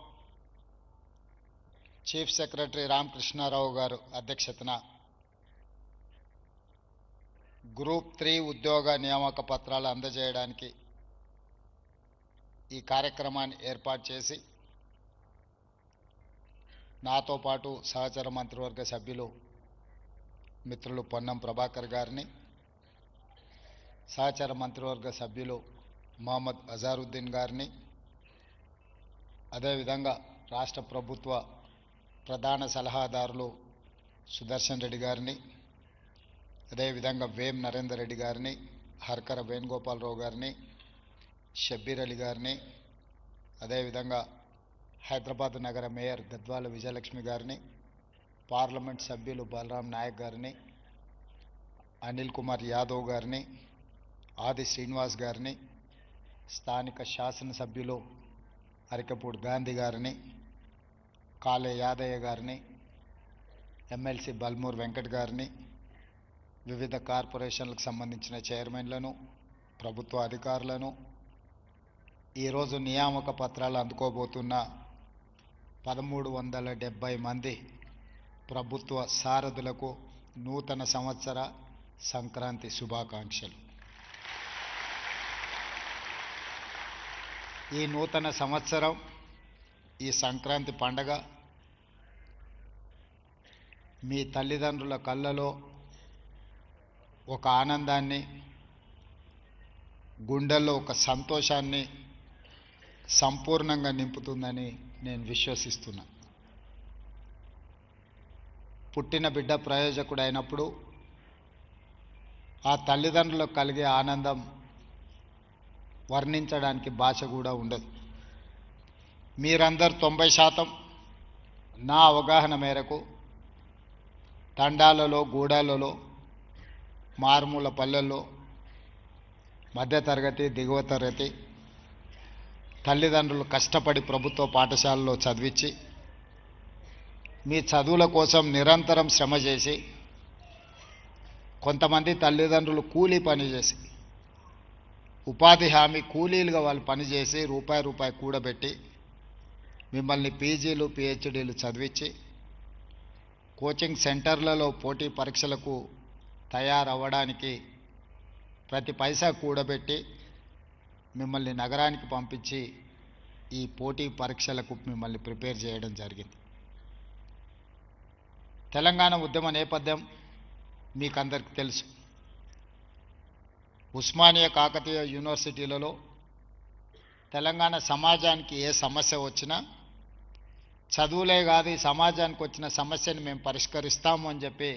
చీఫ్ సెక్రటరీ రామకృష్ణారావు గారు అధ్యక్షతన గ్రూప్ 3 ఉద్యోగ నియామక పత్రాలు అందజేయడానికి ఈ కార్యక్రమాన్ని ఏర్పాటు చేసి నాతో పాటు సహచర మంత్రివర్గ సభ్యులు మిత్రులు పొన్నం ప్రభాకర్ గారిని, సహచర మంత్రివర్గ సభ్యులు మహమ్మద్ అజారుద్దీన్ గారిని, అదేవిధంగా రాష్ట్ర ప్రభుత్వ ప్రధాన సలహాదారులు సుదర్శన్ రెడ్డి గారిని, అదేవిధంగా వేం నరేందర్ రెడ్డి గారిని, హర్కర వేణుగోపాలరావు గారిని, షబ్బీర్ అలీ గారిని, అదేవిధంగా హైదరాబాద్ నగర మేయర్ గద్వాల విజయలక్ష్మి గారిని, పార్లమెంట్ సభ్యులు బలరాం నాయక్ గారిని, అనిల్ కుమార్ యాదవ్ గారిని, ఆది శ్రీనివాస్ గారిని, స్థానిక శాసనసభ్యులు అరికపూడి గాంధీ గారిని, కాళే యాదయ్య గారిని, ఎమ్మెల్సీ బల్మూర్ వెంకట్ గారిని, వివిధ కార్పొరేషన్లకు సంబంధించిన చైర్మన్లను, ప్రభుత్వ అధికారులను, ఈరోజు నియామక పత్రాలు అందుకోబోతున్న 1370 మంది ప్రభుత్వ సారథులకు నూతన సంవత్సర సంక్రాంతి శుభాకాంక్షలు. ఈ నూతన సంవత్సరం, ఈ సంక్రాంతి పండగ మీ తల్లిదండ్రుల కళ్ళలో ఒక ఆనందాన్ని, గుండెల్లో ఒక సంతోషాన్ని సంపూర్ణంగా నింపుతుందని నేను విశ్వసిస్తున్నా. పుట్టిన బిడ్డ ప్రయోజకుడు అయినప్పుడు ఆ తల్లిదండ్రులకు కలిగే ఆనందం వర్ణించడానికి భాష కూడా ఉండదు. మీరందరూ 90% నా అవగాహన మేరకు తండాలలో, గూడాలలో, మారుమూల పల్లెల్లో, మధ్యతరగతి, దిగువ తరగతి తల్లిదండ్రులు కష్టపడి ప్రభుత్వ పాఠశాలలో చదివించి మీ చదువుల కోసం నిరంతరం శ్రమ చేసి, కొంతమంది తల్లిదండ్రులు కూలీ పని చేసి, ఉపాధి హామీ కూలీలుగా వాళ్ళు పనిచేసి రూపాయి కూడబెట్టి మిమ్మల్ని పీజీలు, పిహెచ్డీలు చదివించి కోచింగ్ సెంటర్లలో పోటీ పరీక్షలకు తయారవ్వడానికి ప్రతి పైసా కూడబెట్టి మిమ్మల్ని నగరానికి పంపించి ఈ పోటీ పరీక్షలకు మిమ్మల్ని ప్రిపేర్ చేయడం జరిగింది. తెలంగాణ ఉద్యమ నేపథ్యం మీకందరికీ తెలుసు. ఉస్మానియా కాకతీయ యూనివర్సిటీలలో తెలంగాణ సమాజానికి ఏ సమస్య వచ్చినా చదువులే కాదు, ఈ సమాజానికి వచ్చిన సమస్యను మేము పరిష్కరిస్తాము అని చెప్పి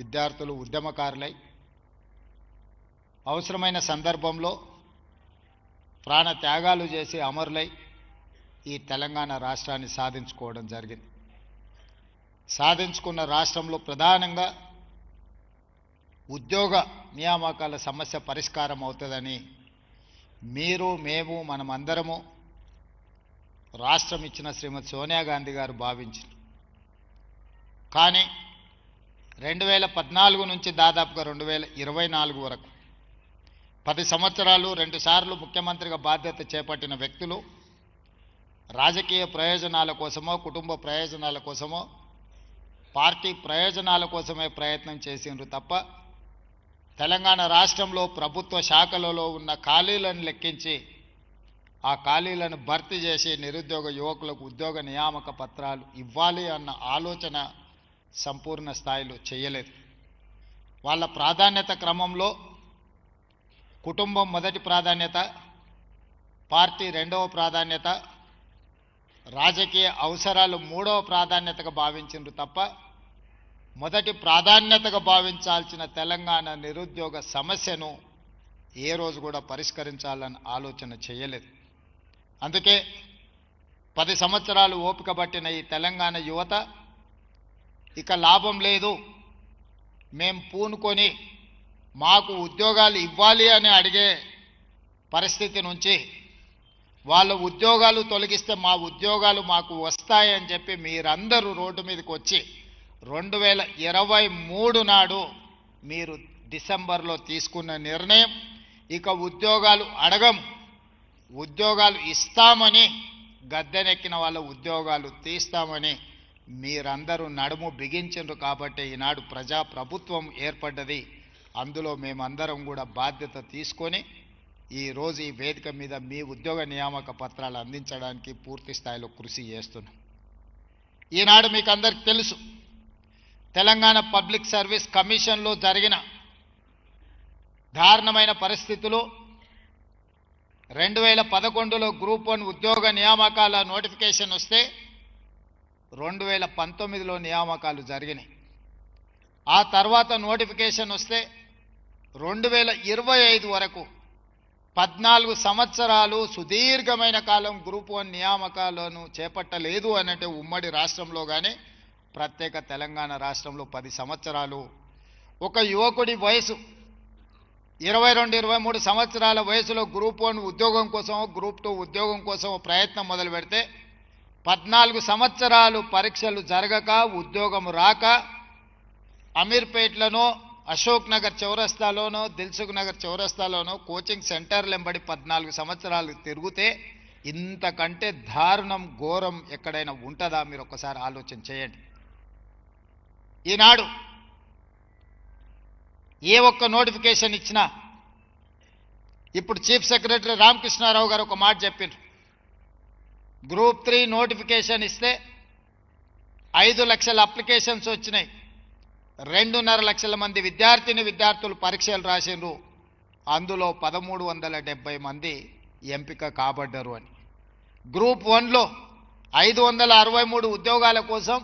విద్యార్థులు ఉద్యమకారులై అవసరమైన సందర్భంలో ప్రాణ త్యాగాలు చేసి అమరులై ఈ తెలంగాణ రాష్ట్రాన్ని సాధించుకోవడం జరిగింది. సాధించుకున్న రాష్ట్రంలో ప్రధానంగా ఉద్యోగ నియామకాల సమస్య పరిష్కారం అవుతుందని మీరు, మేము, మనమందరము రాష్ట్రం ఇచ్చిన శ్రీమతి సోనియా గాంధీ గారు భావించారు. కానీ 2014 నుంచి దాదాపుగా 2024 వరకు 10 సంవత్సరాలు 2 సార్లు ముఖ్యమంత్రిగా బాధ్యత చేపట్టిన వ్యక్తులు రాజకీయ ప్రయోజనాల కోసమో, కుటుంబ ప్రయోజనాల కోసమో, పార్టీ ప్రయోజనాల కోసమే ప్రయత్నం చేసిండ్రు తప్ప తెలంగాణ రాష్ట్రంలో ప్రభుత్వ శాఖలలో ఉన్న ఖాళీలను లెక్కించి ఆ ఖాళీలను భర్తీ చేసి నిరుద్యోగ యువకులకు ఉద్యోగ నియామక పత్రాలు ఇవ్వాలి అన్న ఆలోచన సంపూర్ణ స్థాయిలో చేయలేదు. వాళ్ళ ప్రాధాన్యత క్రమంలో కుటుంబం మొదటి ప్రాధాన్యత, పార్టీ రెండవ ప్రాధాన్యత, రాజకీయ అవసరాలు మూడవ ప్రాధాన్యతగా భావించిండ్రు తప్ప మొదటి ప్రాధాన్యతగా భావించాల్సిన తెలంగాణ నిరుద్యోగ సమస్యను ఏ రోజు కూడా పరిష్కరించాలని ఆలోచన చేయలేదు. అందుకే 10 సంవత్సరాలు ఓపిక పట్టిన ఈ తెలంగాణ యువత ఇక లాభం లేదు, మేం పూనుకొని మాకు ఉద్యోగాలు ఇవ్వాలి అని అడిగే పరిస్థితి నుంచి వాళ్ళ ఉద్యోగాలు తొలగిస్తే మా ఉద్యోగాలు మాకు వస్తాయని చెప్పి మీరందరూ రోడ్డు మీదకి వచ్చి 2023 నాడు మీరు డిసెంబర్లో తీసుకున్న నిర్ణయం ఇక ఉద్యోగాలు అడగం, ఉద్యోగాలు ఇస్తామని గద్దెనెక్కిన వాళ్ళ ఉద్యోగాలు తీస్తామని మీరందరూ నడుము బిగించిండ్రు. కాబట్టి ఈనాడు ప్రజాప్రభుత్వం ఏర్పడ్డది. అందులో మేమందరం కూడా బాధ్యత తీసుకొని ఈరోజు ఈ వేదిక మీద మీ ఉద్యోగ నియామక పత్రాలు అందించడానికి పూర్తి స్థాయిలో కృషి చేస్తున్నాం. ఈనాడు మీకు అందరికీ తెలుసు, తెలంగాణ పబ్లిక్ సర్వీస్ కమిషన్లో జరిగిన దారుణమైన పరిస్థితులు 2011లో గ్రూప్ 1 ఉద్యోగ నియామకాల నోటిఫికేషన్ వస్తే 2019లో నియామకాలు జరిగినాయి. ఆ తర్వాత నోటిఫికేషన్ వస్తే 2025 వరకు 14 సంవత్సరాలు సుదీర్ఘమైన కాలం గ్రూప్ 1 నియామకాలను చేపట్టలేదు అనంటే ఉమ్మడి రాష్ట్రంలో కానీ ప్రత్యేక తెలంగాణ రాష్ట్రంలో 10 సంవత్సరాలు. ఒక యువకుడి వయసు 22-23 సంవత్సరాల వయసులో గ్రూప్ 1 ఉద్యోగం కోసం గ్రూప్ 2 ఉద్యోగం కోసం ప్రయత్నం మొదలు పెడితే 14 సంవత్సరాలు పరీక్షలు జరగక ఉద్యోగం రాక అమీర్పేట్లోనో అశోక్ నగర్ చౌరస్తాలోనో దిల్సుఖ్ నగర్ చౌరస్తాలోనో కోచింగ్ సెంటర్లు వెంబడి 14 సంవత్సరాలు తిరిగితే ఇంతకంటే దారుణం ఘోరం ఎక్కడైనా ఉంటుందా? మీరు ఒక్కసారి ఆలోచన చేయండి. ఈనాడు ఏ ఒక్క నోటిఫికేషన్ ఇచ్చినా ఇప్పుడు చీఫ్ సెక్రటరీ రామకృష్ణారావు గారు ఒక మాట చెప్పారు. గ్రూప్ 3 నోటిఫికేషన్ ఇస్తే 5 లక్షల అప్లికేషన్స్ వచ్చినాయి. 2.5 లక్షల మంది విద్యార్థులు పరీక్షలు రాసిండ్రు. అందులో 1370 మంది ఎంపిక కాబడ్డారు అని. గ్రూప్ 1లో 563 ఉద్యోగాల కోసం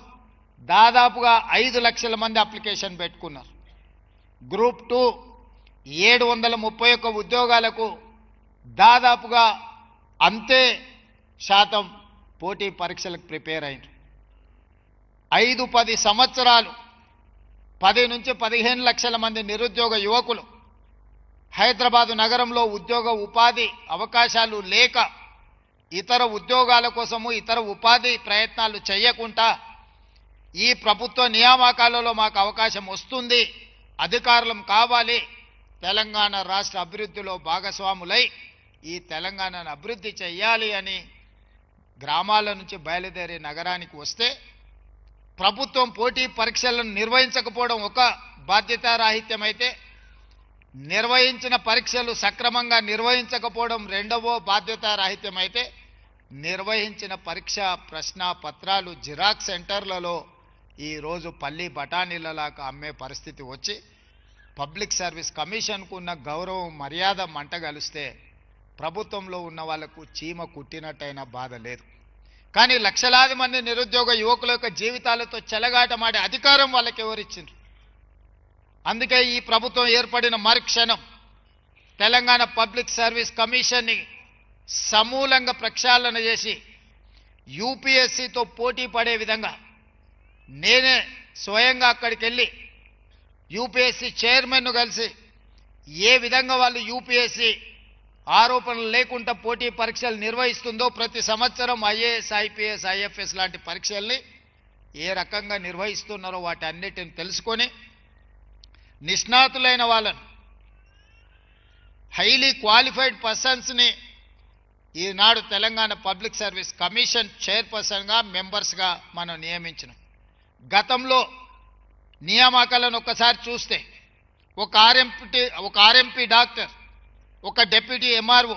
దాదాపుగా 5 లక్షల మంది అప్లికేషన్ పెట్టుకున్నారు. గ్రూప్ 2 731 ఉద్యోగాలకు దాదాపుగా అంతే శాతం పోటీ పరీక్షలకు ప్రిపేర్ అయినారు. 5-10 సంవత్సరాలు 10 నుంచి 15 లక్షల మంది నిరుద్యోగ యువకులు హైదరాబాదు నగరంలో ఉద్యోగ ఉపాధి అవకాశాలు లేక ఇతర ఉద్యోగాల కోసము ఇతర ఉపాధి ప్రయత్నాలు చేయకుండా ఈ ప్రభుత్వ నియామకాలలో మాకు అవకాశం వస్తుంది, అధికారులం కావాలి, తెలంగాణ రాష్ట్ర అభివృద్ధిలో భాగస్వాములై ఈ తెలంగాణను అభివృద్ధి చేయాలి అని గ్రామాల నుంచి బయలుదేరి నగరానికి వస్తే ప్రభుత్వం పోటీ పరీక్షలను నిర్వహించకపోవడం ఒక బాధ్యతారాహిత్యమైతే నిర్వహించిన పరీక్షలు సక్రమంగా నిర్వహించకపోవడం రెండవ బాధ్యతారాహిత్యమైతే నిర్వహించిన పరీక్ష ప్రశ్న పత్రాలు జిరాక్స్ సెంటర్లలో ఈరోజు పల్లి బఠానీలలాగా అమ్మే పరిస్థితి వచ్చి పబ్లిక్ సర్వీస్ కమిషన్కు ఉన్న గౌరవం మర్యాద మంటగలిస్తే ప్రభుత్వంలో ఉన్న వాళ్లకు చీమ కుట్టినట్టయినా బాధ లేదు. కానీ లక్షలాది మంది నిరుద్యోగ యువకుల యొక్క జీవితాలతో చెలగాటమాడే అధికారం వాళ్ళకి ఎవరిచ్చిండ్రు? అందుకే ఈ ప్రభుత్వం ఏర్పడిన మరుక్షణం తెలంగాణ పబ్లిక్ సర్వీస్ కమిషన్ని సమూలంగా ప్రక్షాళన చేసి యూపీఎస్సీతో పోటీ పడే విధంగా నేనే స్వయంగా అక్కడికి వెళ్ళి యూపీఎస్సీ చైర్మన్ను కలిసి ఏ విధంగా వాళ్ళు యూపీఎస్సీ ఆరోపణలు లేకుండా పోటీ పరీక్షలు నిర్వహిస్తుందో ప్రతి సంవత్సరం ఐఏఎస్ ఐపీఎస్ ఐఎఫ్ఎస్ లాంటి పరీక్షల్ని ఏ రకంగా నిర్వహిస్తున్నారో వాటి అన్నిటిని తెలుసుకొని నిష్ణాతులైన వాళ్ళను హైలీ క్వాలిఫైడ్ పర్సన్స్ని ఈనాడు తెలంగాణ పబ్లిక్ సర్వీస్ కమిషన్ చైర్పర్సన్గా మెంబర్స్గా మనం నియమించినాం. గతంలో నియామకాలను ఒక్కసారి చూస్తే ఒక ఆర్ఎంపీ డాక్టర్, ఒక డెప్యూటీ ఎంఆర్ఓ,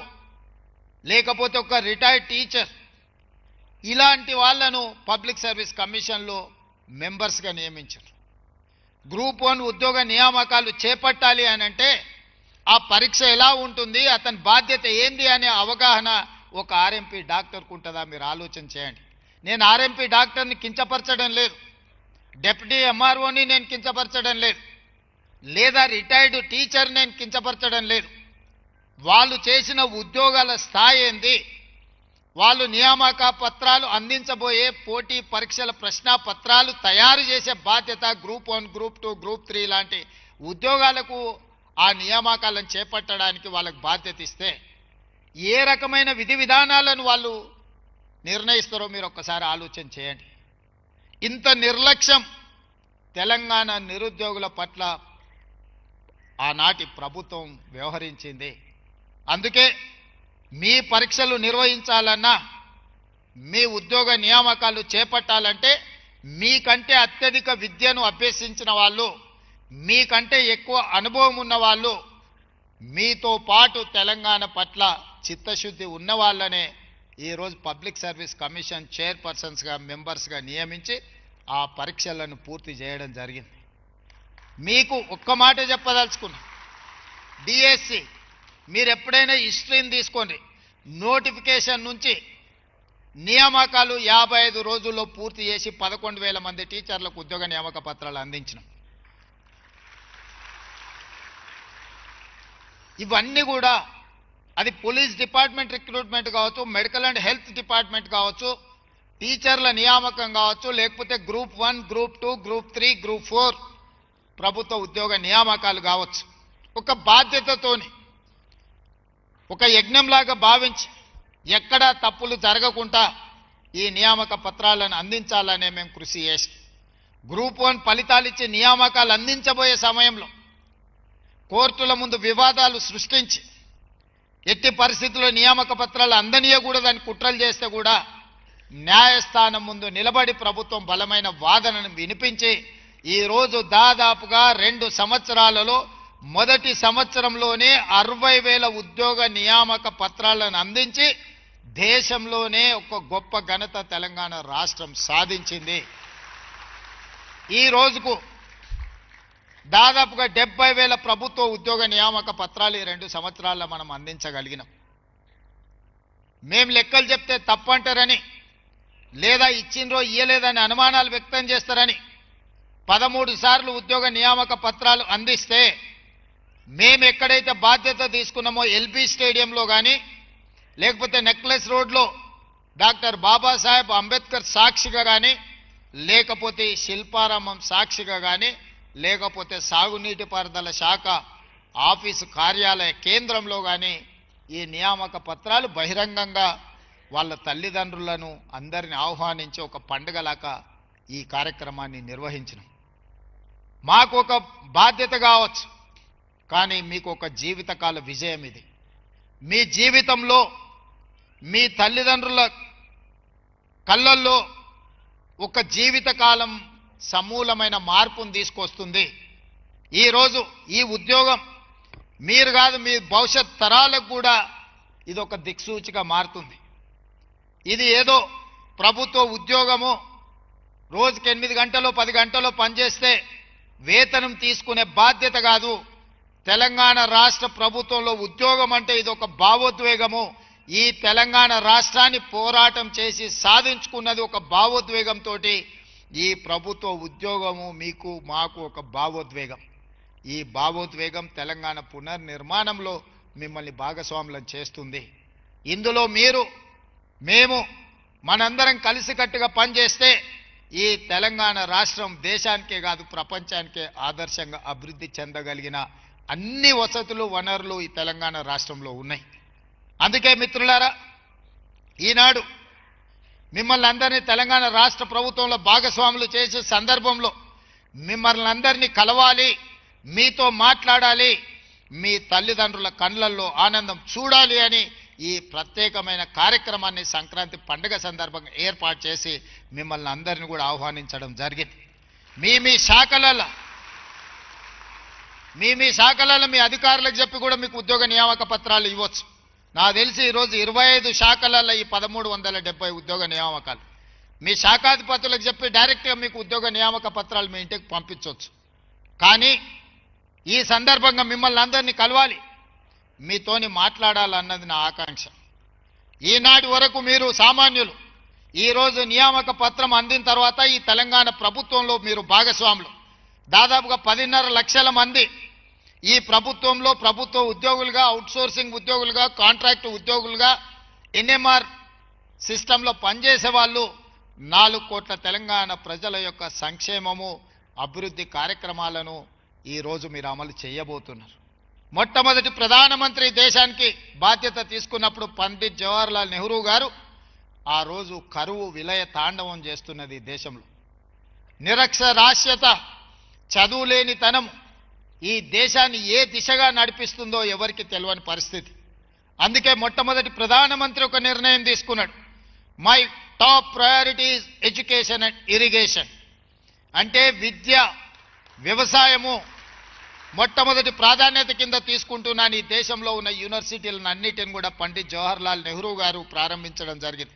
లేకపోతే ఒక రిటైర్డ్ టీచర్, ఇలాంటి వాళ్ళను పబ్లిక్ సర్వీస్ కమిషన్లో మెంబర్స్గా నియమించారు. గ్రూప్ 1 ఉద్యోగ నియామకాలు చేపట్టాలి అని అంటే ఆ పరీక్ష ఎలా ఉంటుంది, అతని బాధ్యత ఏంది అనే అవగాహన ఒక ఆర్ఎంపీ డాక్టర్కు ఉంటుందా? మీరు ఆలోచన చేయండి. నేను ఆర్ఎంపీ డాక్టర్ని కించపరచడం లేదు, డెప్యూటీ ఎంఆర్ఓని నేను కించపరచడం లేదు, లేదా రిటైర్డ్ టీచర్ నేను కించపరచడం లేదు. వాళ్ళు చేసిన ఉద్యోగాల స్థాయి ఏంది, వాళ్ళు నియామక పత్రాలు అందించబోయే పోటీ పరీక్షల ప్రశ్న పత్రాలు తయారు చేసే బాధ్యత గ్రూప్ 1 గ్రూప్ 2 గ్రూప్ 3 లాంటి ఉద్యోగాలకు ఆ నియామకాలను చేపట్టడానికి వాళ్ళకు బాధ్యత ఇస్తే ఏ రకమైన విధి విధానాలను వాళ్ళు నిర్ణయిస్తారో మీరు ఒక్కసారి ఆలోచన చేయండి. ఇంత నిర్లక్ష్యం తెలంగాణ నిరుద్యోగుల పట్ల ఆనాటి ప్రభుత్వం వ్యవహరించింది. అందుకే మీ పరీక్షలు నిర్వహించాలన్నా, మీ ఉద్యోగ నియామకాలు చేపట్టాలంటే మీకంటే అత్యధిక విద్యను అభ్యసించిన వాళ్ళు, మీకంటే ఎక్కువ అనుభవం ఉన్న వాళ్ళు, మీతో పాటు తెలంగాణ పట్ల చిత్తశుద్ధి ఉన్న వాళ్ళనే ఈరోజు పబ్లిక్ సర్వీస్ కమిషన్ చైర్పర్సన్స్గా మెంబర్స్గా నియమించి ఆ పరీక్షలను పూర్తి చేయడం జరిగింది. మీకు ఒక్క మాట చెప్పదలుచుకున్నా, డిఎస్సి మీరు ఎప్పుడైనా హిస్టరీని తీసుకోండి. నోటిఫికేషన్ నుంచి నియామకాలు 55 రోజుల్లో పూర్తి చేసి 11,000 మంది టీచర్లకు ఉద్యోగ నియామక పత్రాలు అందించినాం. ఇవన్నీ కూడా అది పోలీస్ డిపార్ట్మెంట్ రిక్రూట్మెంట్ కావచ్చు, మెడికల్ అండ్ హెల్త్ డిపార్ట్మెంట్ కావచ్చు, టీచర్ల నియామకం కావచ్చు, లేకపోతే గ్రూప్ 1, గ్రూప్ 2, గ్రూప్ 3, గ్రూప్ 4 ప్రభుత్వ ఉద్యోగ నియామకాలు కావచ్చు. ఒక బాధ్యతతోని ఒక యజ్ఞంలాగా భావించి ఎక్కడా తప్పులు జరగకుండా ఈ నియామక పత్రాలను అందించాలనే మేము కృషి చేస్తాం. గ్రూప్ 1 ఫలితాలు ఇచ్చి నియామకాలు అందించబోయే సమయంలో కోర్టుల ముందు వివాదాలు సృష్టించి ఎట్టి పరిస్థితుల్లో నియామక పత్రాలు అందనీయకూడదని కుట్రలు చేస్తే కూడా న్యాయస్థానం ముందు నిలబడి ప్రభుత్వం బలమైన వాదనను వినిపించి ఈరోజు దాదాపుగా 2 సంవత్సరాలలో మొదటి సంవత్సరంలోనే 60,000 ఉద్యోగ నియామక పత్రాలను అందించి దేశంలోనే ఒక గొప్ప ఘనత తెలంగాణ రాష్ట్రం సాధించింది. ఈ రోజుకు దాదాపుగా 70,000 ప్రభుత్వ ఉద్యోగ నియామక పత్రాలు ఈ 2 సంవత్సరాల్లో మనం అందించగలిగినాం. మేం లెక్కలు చెప్తే తప్పంటారని లేదా ఇచ్చిండ్రో ఇయ్యలేదని అనుమానాలు వ్యక్తం చేస్తారని 13 సార్లు ఉద్యోగ నియామక పత్రాలు అందిస్తే మేము ఎక్కడైతే బాధ్యత తీసుకున్నామో ఎల్బీ స్టేడియంలో కానీ లేకపోతే నెక్లెస్ రోడ్లో డాక్టర్ బాబాసాహెబ్ అంబేద్కర్ సాక్షిగా కానీ లేకపోతే శిల్పారామం సాక్షిగా కానీ లేకపోతే సాగునీటి పారుదల శాఖ ఆఫీసు కార్యాలయ కేంద్రంలో కానీ ఈ నియామక పత్రాలు బహిరంగంగా వాళ్ళ తల్లిదండ్రులను అందరిని ఆహ్వానించి ఒక పండుగలాగా ఈ కార్యక్రమాన్ని నిర్వహించినాం. మాకు ఒక బాధ్యత కావచ్చు, కానీ మీకు ఒక జీవితకాల విజయం ఇది. మీ జీవితంలో మీ తల్లిదండ్రుల కళ్ళల్లో ఒక జీవితకాలం సమూలమైన మార్పును తీసుకొస్తుంది. ఈరోజు ఈ ఉద్యోగం మీరు కాదు, మీ భవిష్యత్ తరాలకు కూడా ఇది ఒక దిక్సూచిగా మారుతుంది. ఇది ఏదో ప్రభుత్వ ఉద్యోగము రోజుకి 8 గంటలో 10 గంటలో పనిచేస్తే వేతనం తీసుకునే బాధ్యత కాదు. తెలంగాణ రాష్ట్ర ప్రభుత్వంలో ఉద్యోగం అంటే ఇది ఒక భావోద్వేగము. ఈ తెలంగాణ రాష్ట్రాన్ని పోరాటం చేసి సాధించుకున్నది ఒక భావోద్వేగంతో. ఈ ప్రభుత్వ ఉద్యోగము మీకు మాకు ఒక భావోద్వేగం. ఈ భావోద్వేగం తెలంగాణ పునర్నిర్మాణంలో మిమ్మల్ని భాగస్వాములను చేస్తుంది. ఇందులో మీరు మేము మనందరం కలిసికట్టుగా పనిచేస్తే ఈ తెలంగాణ రాష్ట్రం దేశానికే కాదు ప్రపంచానికే ఆదర్శంగా అభివృద్ధి చెందగలిగిన అన్ని వసతులు వనరులు ఈ తెలంగాణ రాష్ట్రంలో ఉన్నాయి. అందుకే మిత్రులారా, ఈనాడు మిమ్మల్ని అందరినీ తెలంగాణ రాష్ట్ర ప్రభుత్వంలో భాగస్వాములు చేసే సందర్భంలో మిమ్మల్ని అందరినీ కలవాలి, మీతో మాట్లాడాలి, మీ తల్లిదండ్రుల కళ్ళల్లో ఆనందం చూడాలి అని ఈ ప్రత్యేకమైన కార్యక్రమాన్ని సంక్రాంతి పండుగ సందర్భంగా ఏర్పాటు చేసి మిమ్మల్ని అందరినీ కూడా ఆహ్వానించడం జరిగింది. మీ శాఖలలో మీ అధికారులకు చెప్పి కూడా మీకు ఉద్యోగ నియామక పత్రాలు ఇవ్వచ్చు. నాకు తెలిసి ఈరోజు 25 శాఖలలో ఈ 1370 ఉద్యోగ నియామకాలు మీ శాఖాధిపతులకు చెప్పి డైరెక్ట్గా మీకు ఉద్యోగ నియామక పత్రాలు మీ ఇంటికి పంపించవచ్చు. కానీ ఈ సందర్భంగా మిమ్మల్ని అందరినీ కలవాలి, మీతోని మాట్లాడాలన్నది నా ఆకాంక్ష. ఈనాటి వరకు మీరు సామాన్యులు ఈరోజు నియామక పత్రం అందిన తర్వాత ఈ తెలంగాణ ప్రభుత్వంలో మీరు భాగస్వాములు. దాదాపుగా 10.5 లక్షల మంది ఈ ప్రభుత్వంలో ప్రభుత్వ ఉద్యోగులుగా, అవుట్సోర్సింగ్ ఉద్యోగులుగా, కాంట్రాక్ట్ ఉద్యోగులుగా, ఎన్ఎంఆర్ సిస్టంలో పనిచేసే వాళ్ళు 4 కోట్ల తెలంగాణ ప్రజల యొక్క సంక్షేమము అభివృద్ధి కార్యక్రమాలను ఈరోజు మీరు అమలు చేయబోతున్నారు. మొట్టమొదటి ప్రధానమంత్రి దేశానికి బాధ్యత తీసుకున్నప్పుడు పండిత్ జవహర్లాల్ నెహ్రూ గారు ఆ రోజు కరువు విలయ తాండవం చేస్తున్నది దేశంలో. నిరక్షరాస్యత, చదువులేనితనం ఈ దేశాన్ని ఏ దిశగా నడిపిస్తుందో ఎవరికి తెలియని పరిస్థితి. అందుకే మొట్టమొదటి ప్రధానమంత్రి ఒక నిర్ణయం తీసుకున్నాడు. My top priority is education and irrigation. అంటే విద్య, వ్యవసాయము మొట్టమొదటి ప్రాధాన్యత కింద తీసుకుంటున్నాను. ఈ దేశంలో ఉన్న యూనివర్సిటీలను అన్నిటిని కూడా పండిత్ జవహర్లాల్ నెహ్రూ గారు ప్రారంభించడం జరిగింది.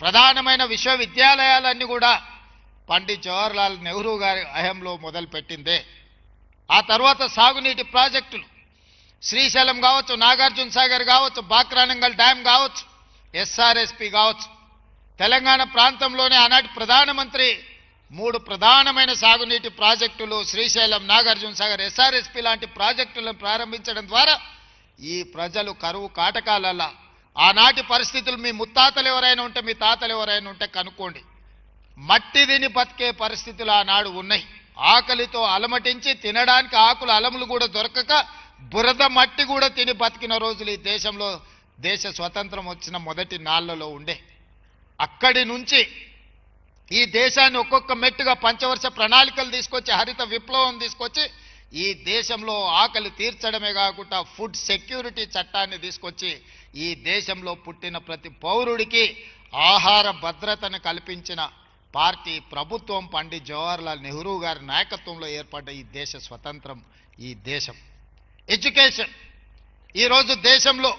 ప్రధానమైన విశ్వవిద్యాలయాలన్నీ కూడా పండిత్ జవహర్లాల్ నెహ్రూ గారి హయాంలో మొదలుపెట్టిందే. ఆ తర్వాత సాగునీటి ప్రాజెక్టులు, శ్రీశైలం కావచ్చు, నాగార్జున సాగర్ కావచ్చు, బాక్రానంగల్ డ్యామ్ కావచ్చు, ఎస్ఆర్ఎస్పి కావచ్చు. తెలంగాణ ప్రాంతంలోనే ఆనాటి ప్రధానమంత్రి 3 ప్రధానమైన సాగునీటి ప్రాజెక్టులు శ్రీశైలం, నాగార్జున సాగర్, ఎస్ఆర్ఎస్పి లాంటి ప్రాజెక్టులను ప్రారంభించడం ద్వారా ఈ ప్రజలు కరువు కాటకాలల్లా ఆనాటి పరిస్థితులు మీ ముత్తాతలు ఎవరైనా ఉంటే, మీ తాతలు ఎవరైనా ఉంటే కనుక్కోండి. మట్టి తిని బతికే పరిస్థితులు ఆనాడు ఉన్నాయి. ఆకలితో అలమటించి తినడానికి ఆకులు అలములు కూడా దొరకక బురద మట్టి కూడా తిని బతికిన రోజులు ఈ దేశంలో దేశ స్వతంత్రం వచ్చిన మొదటి నాళ్లలో ఉండే. అక్కడి నుంచి ఈ దేశాన్ని ఒక్కొక్క మెట్టుగా పంచవర్ష ప్రణాళికలు తీసుకొచ్చి, హరిత విప్లవం తీసుకొచ్చి ఈ దేశంలో ఆకలి తీర్చడమే కాకుండా ఫుడ్ సెక్యూరిటీ చట్టాన్ని తీసుకొచ్చి ఈ దేశంలో పుట్టిన ప్రతి పౌరుడికి ఆహార భద్రతను కల్పించిన పార్టీ ప్రభుత్వం పండిత్ జవహర్లాల్ నెహ్రూ గారి నాయకత్వంలో ఏర్పడ్డ ఈ దేశ స్వతంత్రం, ఈ దేశం. ఎడ్యుకేషన్ ఈరోజు దేశంలో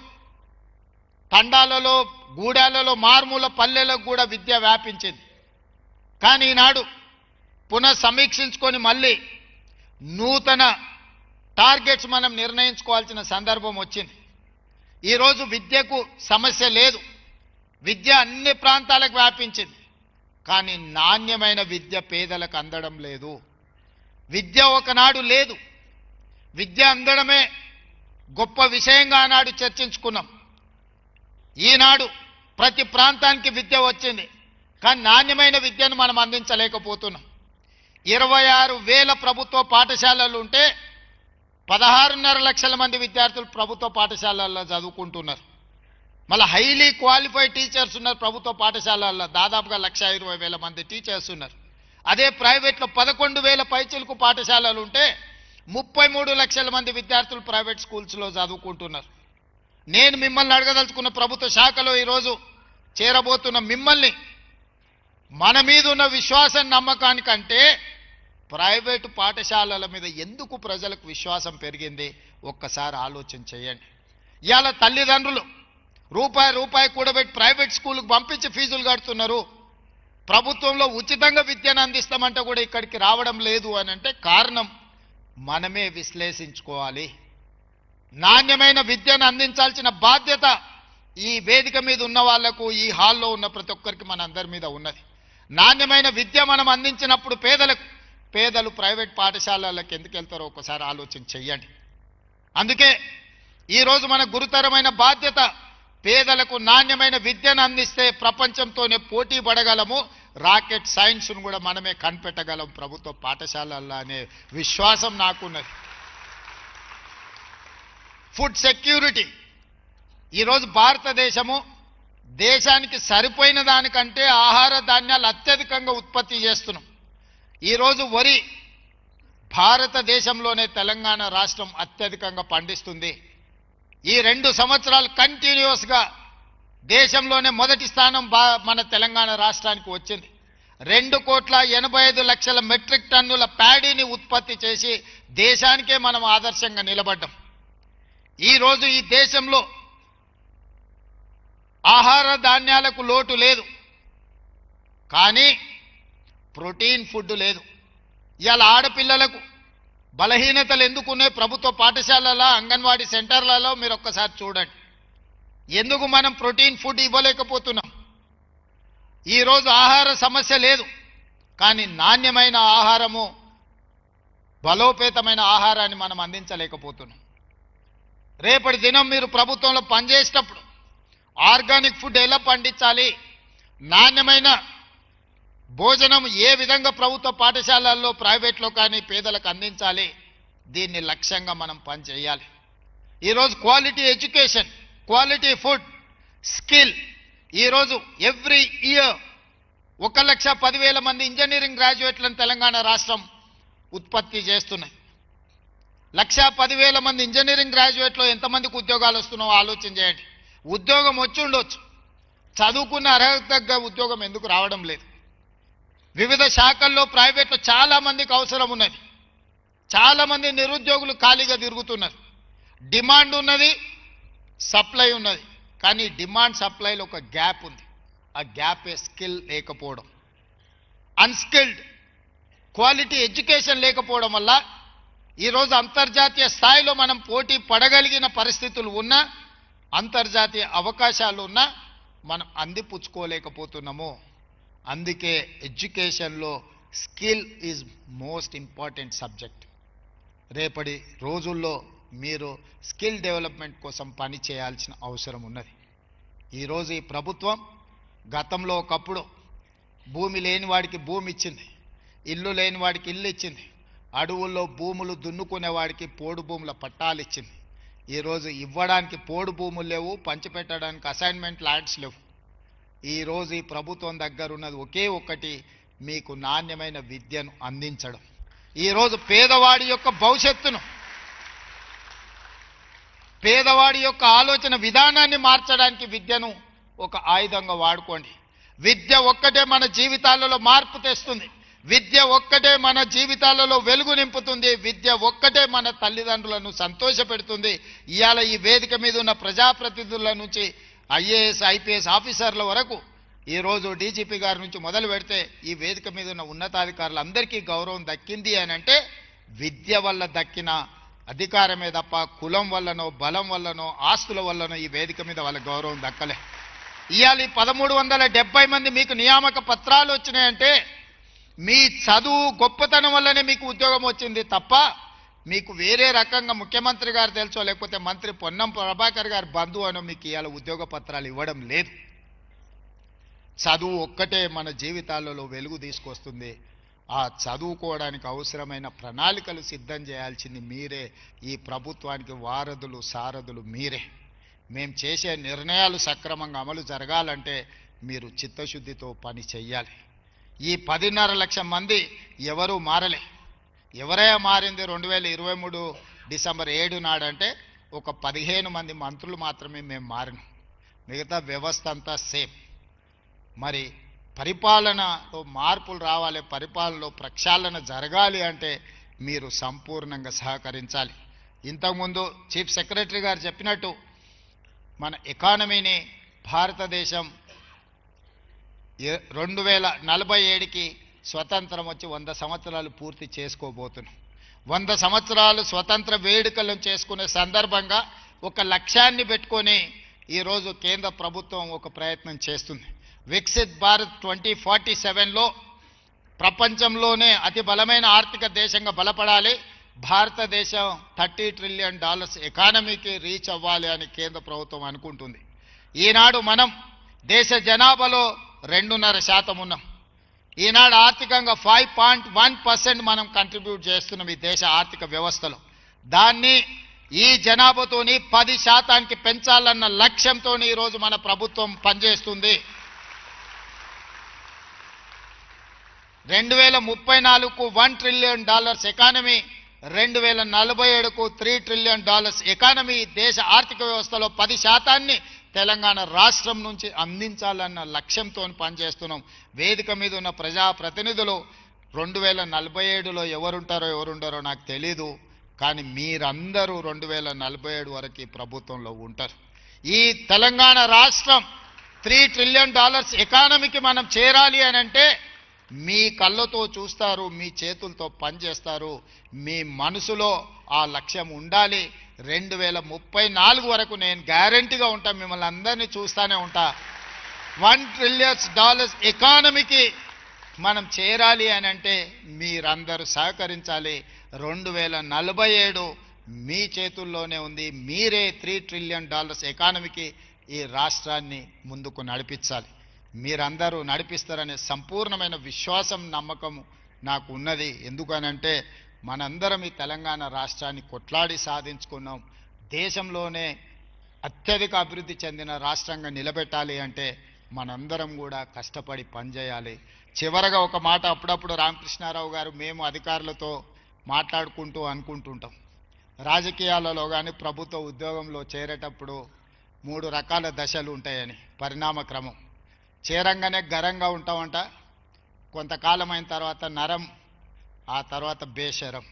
తండాలలో, గూడాలలో, మారుమూల పల్లెలకు కూడా విద్య వ్యాపించింది. కానీ ఈనాడు పునః సమీక్షించుకొని మళ్ళీ నూతన టార్గెట్స్ మనం నిర్ణయించుకోవాల్సిన సందర్భం వచ్చింది. ఈరోజు విద్యకు సమస్య లేదు, విద్య అన్ని ప్రాంతాలకు వ్యాపించింది. కానీ నాణ్యమైన విద్య పేదలకు అందడం లేదు. విద్య ఒకనాడు లేదు, విద్య అందడమే గొప్ప విషయంగా ఆనాడు చర్చించుకున్నాం. ఈనాడు ప్రతి ప్రాంతానికి విద్య వచ్చింది, కానీ నాణ్యమైన విద్యను మనం అందించలేకపోతున్నాం. 26,000 ప్రభుత్వ పాఠశాలలు ఉంటే 16.5 లక్షల మంది విద్యార్థులు ప్రభుత్వ పాఠశాలల్లో చదువుకుంటున్నారు. మళ్ళీ హైలీ క్వాలిఫైడ్ టీచర్స్ ఉన్నారు ప్రభుత్వ పాఠశాలల్లో, దాదాపుగా 1,20,000 మంది టీచర్స్ ఉన్నారు. అదే ప్రైవేట్లో 11,000 పైచిలకు పాఠశాలలు ఉంటే 33 లక్షల మంది విద్యార్థులు ప్రైవేట్ స్కూల్స్లో చదువుకుంటున్నారు. నేను మిమ్మల్ని అడగదలుచుకున్న ప్రభుత్వ శాఖలో ఈరోజు చేరబోతున్న మిమ్మల్ని, మన మీద ఉన్న విశ్వాసం నమ్మకానికంటే ప్రైవేటు పాఠశాలల మీద ఎందుకు ప్రజలకు విశ్వాసం పెరిగింది ఒక్కసారి ఆలోచన చేయండి. ఇవాళ తల్లిదండ్రులు రూపాయి కూడబెట్టి ప్రైవేట్ స్కూల్కి పంపించి ఫీజులు కడుతున్నారు. ప్రభుత్వంలో ఉచితంగా విద్యను అందిస్తామంటే కూడా ఇక్కడికి రావడం లేదు అని అంటే కారణం మనమే విశ్లేషించుకోవాలి. నాణ్యమైన విద్యను అందించాల్సిన బాధ్యత ఈ వేదిక మీద ఉన్న వాళ్లకు, ఈ హాల్లో ఉన్న ప్రతి ఒక్కరికి మన అందరి మీద ఉన్నది. నాణ్యమైన విద్య మనం అందించినప్పుడు పేదలు ప్రైవేట్ పాఠశాలలకు ఎందుకు వెళ్తారో ఒకసారి ఆలోచన చెయ్యండి. అందుకే ఈరోజు మన గురుతరమైన బాధ్యత పేదలకు నాణ్యమైన విద్యను అందిస్తే ప్రపంచంతోనే పోటీ పడగలము, రాకెట్ సైన్స్ను కూడా మనమే కనిపెట్టగలం ప్రభుత్వ పాఠశాలల్లో అనే విశ్వాసం నాకున్నది. ఫుడ్ సెక్యూరిటీ ఈరోజు భారతదేశము దేశానికి సరిపోయిన దానికంటే ఆహార ధాన్యాలు అత్యధికంగా ఉత్పత్తి చేస్తున్నాం. ఈరోజు వరి భారతదేశంలోనే తెలంగాణ రాష్ట్రం అత్యధికంగా పండిస్తుంది. ఈ 2 సంవత్సరాలు కంటిన్యూస్గా దేశంలోనే మొదటి స్థానం మన తెలంగాణ రాష్ట్రానికి వచ్చింది. 2,85,00,000 మెట్రిక్ టన్నుల ప్యాడీని ఉత్పత్తి చేసి దేశానికే మనం ఆదర్శంగా నిలబడ్డాం. ఈరోజు ఈ దేశంలో ఆహార ధాన్యాలకు లోటు లేదు, కానీ ప్రోటీన్ ఫుడ్ లేదు. ఇవాళ ఆడపిల్లలకు బలహీనతలు ఎందుకున్నాయి ప్రభుత్వ పాఠశాలలో, అంగన్వాడీ సెంటర్లలో మీరు ఒక్కసారి చూడండి. ఎందుకు మనం ప్రోటీన్ ఫుడ్ ఇవ్వలేకపోతున్నాం? ఈరోజు ఆహార సమస్య లేదు, కానీ నాణ్యమైన ఆహారము, బలోపేతమైన ఆహారాన్ని మనం అందించలేకపోతున్నాం. రేపటి దినం మీరు ప్రభుత్వంలో పనిచేసేటప్పుడు ఆర్గానిక్ ఫుడ్ ఎలా పండించాలి, నాణ్యమైన భోజనం ఏ విధంగా ప్రభుత్వ పాఠశాలల్లో, ప్రైవేట్లో కానీ పేదలకు అందించాలి, దీన్ని లక్ష్యంగా మనం పనిచేయాలి. ఈరోజు quality education, quality food, skill, ఈరోజు ఎవ్రీ ఇయర్ 1,10,000 మంది ఇంజనీరింగ్ గ్రాడ్యుయేట్లను తెలంగాణ రాష్ట్రం ఉత్పత్తి చేస్తున్నాయి. 1,10,000 మంది ఇంజనీరింగ్ గ్రాడ్యుయేట్లో ఎంతమందికి ఉద్యోగాలు వస్తున్నాయో ఆలోచన చేయండి. ఉద్యోగం వచ్చి ఉండొచ్చు, చదువుకున్న అర్హత తగ్గ ఉద్యోగం ఎందుకు రావడం లేదు? వివిధ శాఖల్లో ప్రైవేట్లో చాలా మందికి అవసరం ఉన్నది, చాలా మంది నిరుద్యోగులు ఖాళీగా తిరుగుతున్నారు. డిమాండ్ ఉన్నది, సప్లై ఉన్నది, కానీ డిమాండ్ సప్లైలో ఒక గ్యాప్ ఉంది. ఆ గ్యాప్ స్కిల్ లేకపోవడం, అన్స్కిల్డ్ క్వాలిటీ ఎడ్యుకేషన్ లేకపోవడం వల్ల ఈరోజు అంతర్జాతీయ స్థాయిలో మనం పోటీ పడగలిగిన పరిస్థితులు ఉన్నా, అంతర్జాతీయ అవకాశాలు ఉన్నా మనం అందిపుచ్చుకోలేకపోతున్నాము. అందుకే ఎడ్యుకేషన్లో skill is most important subject. రేపటి రోజుల్లో మీరు స్కిల్ డెవలప్మెంట్ కోసం పని చేయాల్సిన అవసరం ఉన్నది. ఈరోజు ఈ ప్రభుత్వం గతంలో ఒకప్పుడు భూమి లేని వాడికి భూమి ఇచ్చింది, ఇల్లు లేని వాడికి ఇల్లు ఇచ్చింది, అడవుల్లో భూములు దున్నుకునే వాడికి పోడు భూముల పట్టాలు ఇచ్చింది. ఈరోజు ఇవ్వడానికి పోడు భూములు లేవు, పంచిపెట్టడానికి అసైన్మెంట్ ల్యాండ్స్ లేవు. ఈరోజు ఈ ప్రభుత్వం దగ్గర ఉన్నది ఒకే ఒక్కటి, మీకు నాణ్యమైన విద్యను అందించడం. ఈరోజు పేదవాడి యొక్క భవిష్యత్తును, పేదవాడి యొక్క ఆలోచన విధానాన్ని మార్చడానికి విద్యను ఒక ఆయుధంగా వాడుకోండి. విద్య ఒక్కటే మన జీవితాలలో మార్పు తెస్తుంది. విద్య ఒక్కటే మన జీవితాలలో వెలుగు నింపుతుంది. విద్య ఒక్కటే మన తల్లిదండ్రులను సంతోషపెడుతుంది. ఇవాళ ఈ వేదిక మీద ఉన్న ప్రజాప్రతినిధుల నుంచి ఐఏఎస్ ఐపీఎస్ ఆఫీసర్ల వరకు, ఈరోజు డీజీపీ గారి నుంచి మొదలు పెడితే ఈ వేదిక మీద ఉన్న ఉన్నతాధికారులందరికీ గౌరవం దక్కింది అని అంటే విద్య వల్ల దక్కిన అధికారమే తప్ప కులం వల్లనో బలం వల్లనో ఆస్తుల వల్లనో ఈ వేదిక మీద వాళ్ళ గౌరవం దక్కలే. ఇవాళ 1370 మంది మీకు నియామక పత్రాలు వచ్చినాయంటే మీ చదువు గొప్పతనం వల్లనే మీకు ఉద్యోగం వచ్చింది తప్ప మీకు వేరే రకంగా ముఖ్యమంత్రి గారు తెలుసో లేకపోతే మంత్రి పొన్నం ప్రభాకర్ గారు బంధువు అనో మీకు ఇవాళ ఉద్యోగ పత్రాలు ఇవ్వడం లేదు. చదువు ఒక్కటే మన జీవితాలలో వెలుగు తీసుకొస్తుంది. ఆ చదువుకోవడానికి అవసరమైన ప్రణాళికలు సిద్ధం చేయాల్సింది మీరే. ఈ ప్రభుత్వానికి వారధులు సారథులు మీరే. మేము చేసే నిర్ణయాలు సక్రమంగా అమలు జరగాలంటే మీరు చిత్తశుద్ధితో పని చెయ్యాలి. ఈ 10.5 లక్షల మంది ఎవరూ మారలే. ఎవరైనా మారింది 2023 డిసెంబర్ 7 నాడంటే ఒక 15 మంది మంత్రులు మాత్రమే మేము మారినాం. మిగతా వ్యవస్థ అంతా సేమ్. మరి పరిపాలనలో మార్పులు రావాలి, పరిపాలనలో ప్రక్షాళన జరగాలి అంటే మీరు సంపూర్ణంగా సహకరించాలి. ఇంతకుముందు చీఫ్ సెక్రటరీ గారు చెప్పినట్టు మన ఎకానమీని భారతదేశం 2047కి స్వతంత్రం వచ్చి 100 సంవత్సరాలు పూర్తి చేసుకోబోతున్నాం. 100 సంవత్సరాలు స్వతంత్ర వేడుకలను చేసుకునే సందర్భంగా ఒక లక్ష్యాన్ని పెట్టుకొని ఈరోజు కేంద్ర ప్రభుత్వం ఒక ప్రయత్నం చేస్తుంది. వికసిత్ భారత్ 2047లో ప్రపంచంలోనే అతి బలమైన ఆర్థిక దేశంగా బలపడాలి, భారతదేశం $30 ట్రిలియన్ ఎకానమీకి రీచ్ అవ్వాలి అని కేంద్ర ప్రభుత్వం అనుకుంటుంది. ఈనాడు మనం దేశ జనాభాలో 2.5% ఉన్నాం. ఈనాడు ఆర్థికంగా 5.1% మనం కంట్రిబ్యూట్ చేస్తున్నాం ఈ దేశ ఆర్థిక వ్యవస్థలో. దాన్ని ఈ జనాభాతోని 10% పెంచాలన్న లక్ష్యంతో ఈరోజు మన ప్రభుత్వం పనిచేస్తుంది. 2034కు $1 ట్రిలియన్ ఎకానమీ, 2047కు $3 ట్రిలియన్ ఎకానమీ. దేశ ఆర్థిక వ్యవస్థలో 10% తెలంగాణ రాష్ట్రం నుంచి అందించాలన్న లక్ష్యంతో పనిచేస్తున్నాం. వేదిక మీద ఉన్న ప్రజాప్రతినిధులు 2047లో ఎవరుంటారో నాకు తెలీదు, కానీ మీరందరూ 2047 వరకు ప్రభుత్వంలో ఉంటారు. ఈ తెలంగాణ రాష్ట్రం $3 ట్రిలియన్ ఎకానమీకి మనం చేరాలి అని అంటే మీ కళ్ళతో చూస్తారు, మీ చేతులతో పనిచేస్తారు, మీ మనసులో ఆ లక్ష్యం ఉండాలి. 2034 వరకు నేను గ్యారంటీగా ఉంటా, మిమ్మల్ని అందరినీ చూస్తూనే ఉంటా. $1 ట్రిలియన్ ఎకానమీకి మనం చేరాలి అని అంటే మీరందరూ సహకరించాలి. 2047 మీ చేతుల్లోనే ఉంది. మీరే $3 ట్రిలియన్ ఎకానమీకి ఈ రాష్ట్రాన్ని ముందుకు నడిపించాలి. మీరందరూ నడిపిస్తారనే సంపూర్ణమైన విశ్వాసం నమ్మకం నాకు ఉన్నది. ఎందుకనంటే మనందరం ఈ తెలంగాణ రాష్ట్రాన్ని కొట్లాడి సాధించుకున్నాం. దేశంలోనే అత్యధిక అభివృద్ధి చెందిన రాష్ట్రంగా నిలబెట్టాలి అంటే మనందరం కూడా కష్టపడి పనిచేయాలి. చివరగా ఒక మాట, అప్పుడప్పుడు రామకృష్ణారావు గారు మేము అధికారులతో మాట్లాడుకుంటూ అనుకుంటుంటాం, రాజకీయాలలో కానీ ప్రభుత్వ ఉద్యోగంలో చేరేటప్పుడు 3 రకాల దశలు ఉంటాయని, పరిణామ క్రమం. చేరంగానే గరంగా ఉంటామంట, కొంతకాలం అయిన తర్వాత నరం, ఆ తర్వాత బేషరం.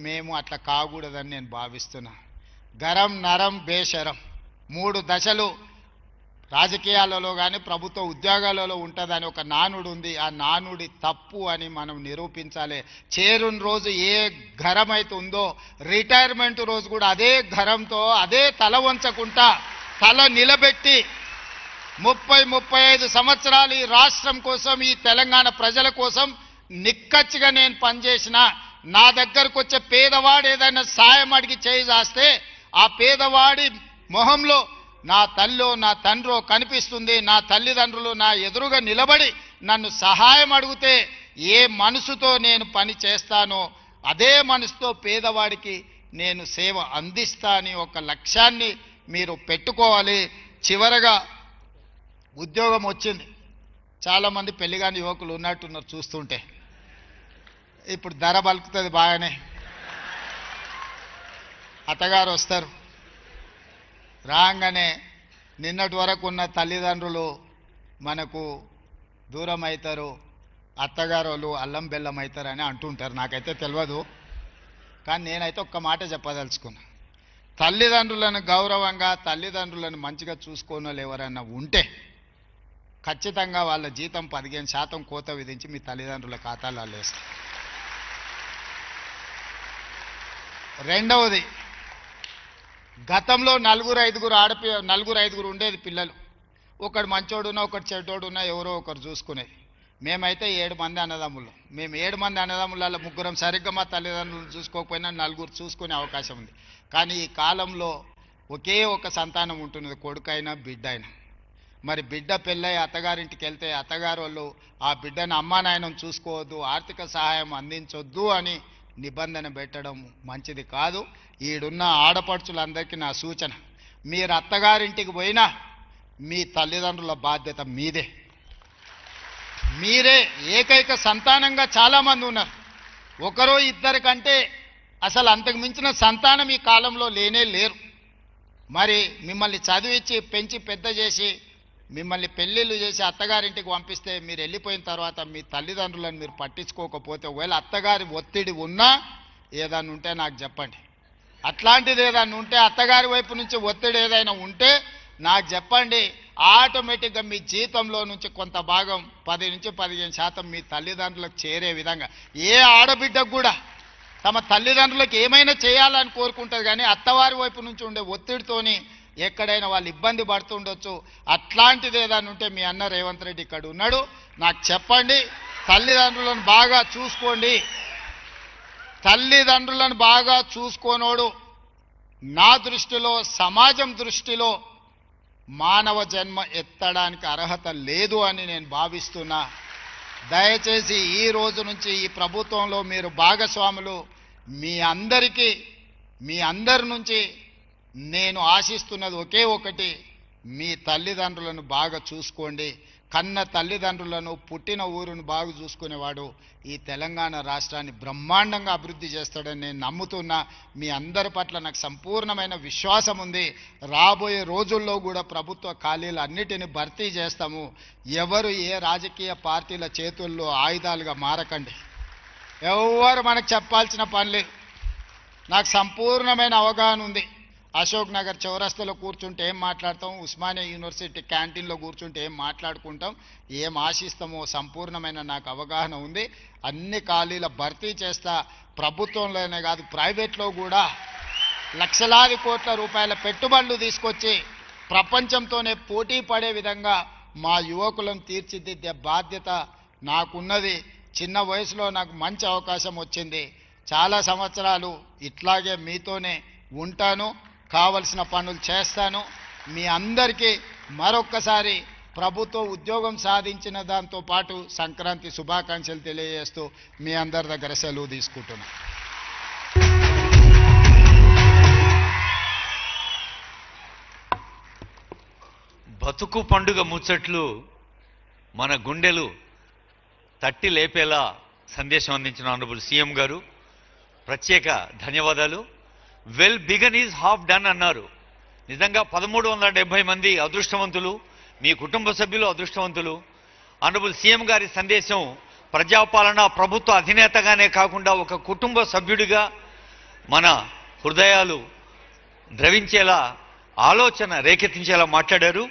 మేము అట్లా కాకూడదని నేను భావిస్తున్నా. గరం, నరం, బేషరం 3 దశలు రాజకీయాలలో కానీ ప్రభుత్వ ఉద్యోగాలలో ఉంటుందని ఒక నానుడు ఉంది. ఆ నానుడి తప్పు అని మనం నిరూపించాలి. చేరుని రోజు ఏ ఘరం అయితే ఉందో రిటైర్మెంట్ రోజు కూడా అదే ఘరంతో అదే తల వంచకుండా తల నిలబెట్టి 35 సంవత్సరాలు ఈ రాష్ట్రం కోసం ఈ తెలంగాణ ప్రజల కోసం నిక్కచ్చిగా నేను పనిచేసిన. నా దగ్గరకు వచ్చే పేదవాడు ఏదైనా సాయం అడిగి చేయి చేస్తే ఆ పేదవాడి మొహంలో నా తల్లో నా తండ్రో కనిపిస్తుంది. నా తల్లిదండ్రులు నా ఎదురుగా నిలబడి నన్ను సహాయం అడిగితే ఏ మనసుతో నేను పని చేస్తానో అదే మనసుతో పేదవాడికి నేను సేవ అందిస్తా అని ఒక లక్ష్యాన్ని మీరు పెట్టుకోవాలి. చివరగా ఉద్యోగం వచ్చింది. చాలామంది పెళ్లిగాని యువకులు ఉన్నట్టున్నారు చూస్తుంటే. ఇప్పుడు ధర బలుకుతుంది బాగానే. అత్తగారు వస్తారు, రాగానే నిన్నటి వరకు ఉన్న తల్లిదండ్రులు మనకు దూరం అవుతారు, అత్తగారు వాళ్ళు అల్లం బెల్లం అవుతారని అంటుంటారు. నాకైతే తెలియదు, కానీ నేనైతే ఒక్క మాట చెప్పదలుచుకున్నా. తల్లిదండ్రులను గౌరవంగా తల్లిదండ్రులను మంచిగా చూసుకోని వాళ్ళు ఎవరైనా ఉంటే ఖచ్చితంగా వాళ్ళ జీతం 15% కోత విధించి మీ తల్లిదండ్రుల ఖాతాలో వేస్తారు. రెండవది, గతంలో నలుగురు ఐదుగురు ఉండేది పిల్లలు. ఒకడు మంచోడున్నా ఒకటి చెడ్డోడున్నా ఎవరో ఒకరు చూసుకునేది. మేమైతే 7 మంది అన్నదమ్ములు. మేము 7 మంది అన్నదమ్ములలో ముగ్గురం సరిగ్గా మా తల్లిదండ్రులు చూసుకోకపోయినా నలుగురు చూసుకునే అవకాశం ఉంది. కానీ ఈ కాలంలో ఒకే ఒక సంతానం ఉంటున్నది, కొడుకైనా బిడ్డ అయినా. మరి బిడ్డ పెళ్ళై అత్తగారింటికి వెళ్తే అత్తగారు వాళ్ళు ఆ బిడ్డను అమ్మా నాయనను చూసుకోవద్దు, ఆర్థిక సహాయం అందించొద్దు అని నిబంధన పెట్టడం మంచిది కాదు. ఈడున్న ఆడపడుచులందరికీ నా సూచన, మీరు అత్తగారింటికి పోయినా మీ తల్లిదండ్రుల బాధ్యత మీదే. మీరే ఏకైక సంతానంగా చాలామంది ఉన్నారు. ఒకరో ఇద్దరి కంటే అసలు అంతకు మించిన సంతానం ఈ కాలంలో లేనే లేరు. మరి మిమ్మల్ని చదివించి పెంచి పెద్ద చేసి మిమ్మల్ని పెళ్ళిళ్ళు చేసి అత్తగారింటికి పంపిస్తే మీరు వెళ్ళిపోయిన తర్వాత మీ తల్లిదండ్రులను మీరు పట్టించుకోకపోతే, ఒకవేళ అత్తగారి ఒత్తిడి ఉన్నా ఏదైనా ఉంటే నాకు చెప్పండి. అట్లాంటిది ఏదైనా ఉంటే, అత్తగారి వైపు నుంచి ఒత్తిడి ఏదైనా ఉంటే నాకు చెప్పండి. ఆటోమేటిక్గా మీ జీతంలో నుంచి కొంత భాగం 10 నుంచి 15% మీ తల్లిదండ్రులకు చేరే విధంగా. ఏ ఆడబిడ్డకు కూడా తమ తల్లిదండ్రులకు ఏమైనా చేయాలని కోరుకుంటుంది, కానీ అత్తవారి వైపు నుంచి ఉండే ఒత్తిడితోని ఎక్కడైనా వాళ్ళు ఇబ్బంది పడుతుండొచ్చు. అట్లాంటిది ఏదైనా ఉంటే మీ అన్న రేవంత్ రెడ్డి ఇక్కడ ఉన్నాడు, నాకు చెప్పండి. తల్లిదండ్రులను బాగా చూసుకోండి. తల్లిదండ్రులను బాగా చూసుకోనోడు నా దృష్టిలో, సమాజం దృష్టిలో మానవ జన్మ ఎత్తడానికి అర్హత లేదు అని నేను భావిస్తున్నా. దయచేసి ఈ రోజు నుంచి ఈ ప్రభుత్వంలో మీరు భాగస్వాములు. మీ అందరి నుంచి నేను ఆశిస్తున్నది ఒకే ఒకటి, మీ తల్లిదండ్రులను బాగా చూసుకోండి. కన్న తల్లిదండ్రులను, పుట్టిన ఊరును బాగా చూసుకునేవాడు ఈ తెలంగాణ రాష్ట్రాన్ని బ్రహ్మాండంగా అభివృద్ధి చేస్తాడని నేను నమ్ముతున్నా. మీ అందరి పట్ల నాకు సంపూర్ణమైన విశ్వాసం ఉంది. రాబోయే రోజుల్లో కూడా ప్రభుత్వ ఖాళీలు అన్నిటిని భర్తీ చేస్తాము. ఎవరు ఏ రాజకీయ పార్టీల చేతుల్లో ఆయుధాలుగా మారకండి. ఎవరు మనకు చెప్పాల్సిన పని లేదు. నాకు సంపూర్ణమైన అవగాహన ఉంది. అశోక్ నగర్ చౌరస్తాలో కూర్చుంటే ఏం మాట్లాడతాం, ఉస్మానియా యూనివర్సిటీ క్యాంటీన్లో కూర్చుంటే ఏం మాట్లాడుకుంటాం, ఏం ఆశిస్తామో సంపూర్ణమైన నాకు అవగాహన ఉంది. అన్ని ఖాళీల భర్తీ చేస్తా. ప్రభుత్వంలోనే కాదు, ప్రైవేట్లో కూడా లక్షలాది కోట్ల రూపాయల పెట్టుబడులు తీసుకొచ్చి ప్రపంచంతోనే పోటీ పడే విధంగా మా యువకులను తీర్చిదిద్దే బాధ్యత నాకున్నది. చిన్న వయసులో నాకు మంచి అవకాశం వచ్చింది. చాలా సంవత్సరాలు ఇట్లాగే మీతోనే ఉంటాను, కావలసిన పనులు చేస్తాను. మీ అందరికీ మరొక్కసారి ప్రభుత్వ ఉద్యోగం సాధించిన దాంతో పాటు సంక్రాంతి శుభాకాంక్షలు తెలియజేస్తూ మీ అందరి దగ్గర సెలవు తీసుకుంటున్నాను. బతుకు పండుగ ముచ్చట్లు మన గుండెలు తట్టి లేపేలా సందేశం అందించిన ఆనరబుల్ సీఎం గారు ప్రత్యేక ధన్యవాదాలు. Well began is half done అన్నారు. నిజంగా 1370 మంది అదృష్టవంతులు, మీ కుటుంబ సభ్యులు అదృష్టవంతులు. ఆనరబుల్ సీఎం గారి సందేశం ప్రజాపాలన ప్రభుత్వ అధినేతగానే కాకుండా ఒక కుటుంబ సభ్యుడిగా మన హృదయాలు ద్రవించేలా, ఆలోచన రేకెత్తించేలా మాట్లాడారు.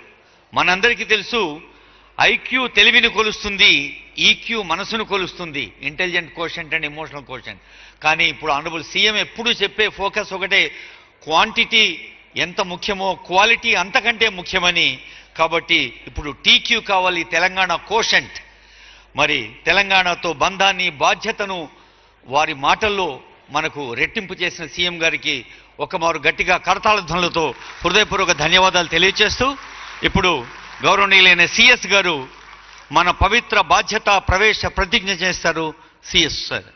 మనందరికీ తెలుసు ఐక్యూ తెలివిని కొలుస్తుంది, ఈక్యూ మనసును కొలుస్తుంది, intelligent quotient and emotional quotient. కానీ ఇప్పుడు ఆనరబుల్ సీఎం ఎప్పుడు చెప్పే ఫోకస్ ఒకటే, క్వాంటిటీ ఎంత ముఖ్యమో క్వాలిటీ అంతకంటే ముఖ్యమని. కాబట్టి ఇప్పుడు టీక్యూ కావాలి, తెలంగాణ కోషెంట్. మరి తెలంగాణతో బంధాన్ని బాధ్యతను వారి మాటల్లో మనకు రెట్టింపు చేసిన సీఎం గారికి ఒకమారు గట్టిగా కరతాళ ధ్వనులతో హృదయపూర్వక ధన్యవాదాలు తెలియజేస్తూ ఇప్పుడు గౌరవనీయులైన సిఎస్ గారు మన పవిత్ర బాధ్యత ప్రవేశ ప్రతిజ్ఞ చేస్తారు. CS sir.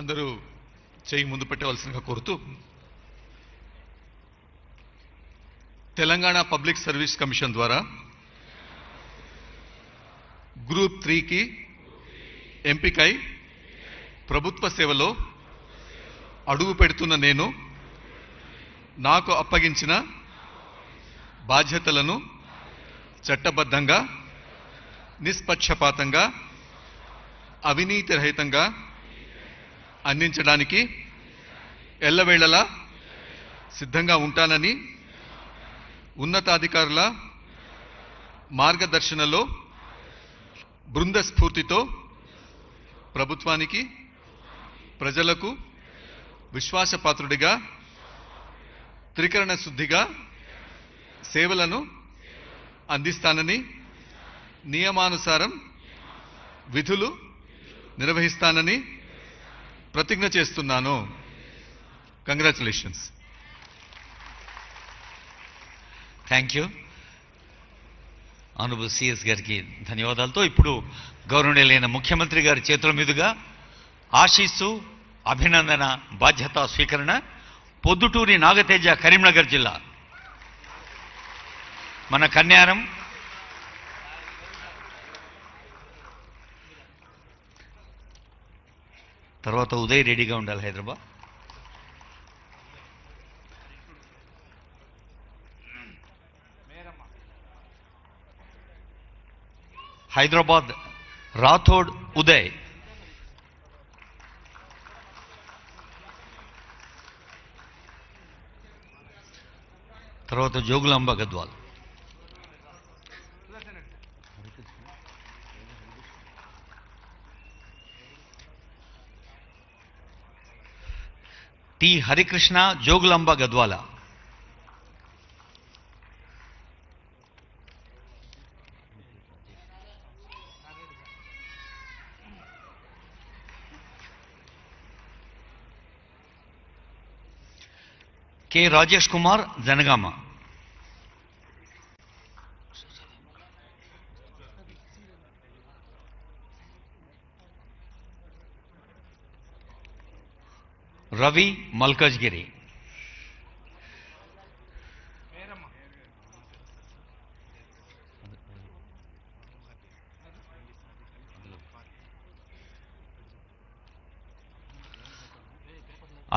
అందరూ చేయి ముందు పెట్టవలసిందిగా కోరుతూ, తెలంగాణ పబ్లిక్ సర్వీస్ కమిషన్ ద్వారా గ్రూప్ 3కి ఎంపికై ప్రభుత్వ సేవలో అడుగు పెడుతున్న నేను నాకు అప్పగించిన బాధ్యతలను చట్టబద్ధంగా, నిష్పక్షపాతంగా, అవినీతి రహితంగా అందించడానికి ఎల్లవేళలా సిద్ధంగా ఉంటానని ఉన్నతాధికారుల మార్గదర్శనలో బృంద స్ఫూర్తితో ప్రభుత్వానికి, ప్రజలకు విశ్వాసపాత్రుడిగా, త్రికరణ శుద్ధిగా సేవలను అందిస్తానని, నియమానుసారం విధులు నిర్వహిస్తానని ప్రతిజ్ఞ చేస్తున్నాను. Congratulations. Thank you. Honourable CS గారికి ధన్యవాదాలతో ఇప్పుడు గౌరవనీయులైన ముఖ్యమంత్రి గారి చేతుల మీదుగా ఆశీస్సు, అభినందన, బాధ్యత స్వీకరణ. పొద్దుటూరి నాగతేజ, కరీంనగర్ జిల్లా. మన కన్యారం తర్వాత ఉదయ్ రెడీగా ఉండాలి, హైదరాబాద్. హైదరాబాద్ రాథోడ్ ఉదయ్. తర్వాత Jogulamba Gadwal. T Harikrishna, Jogulamba Gadwala. K Rajesh Kumar, Jangaon. Ravi, Malkajgiri.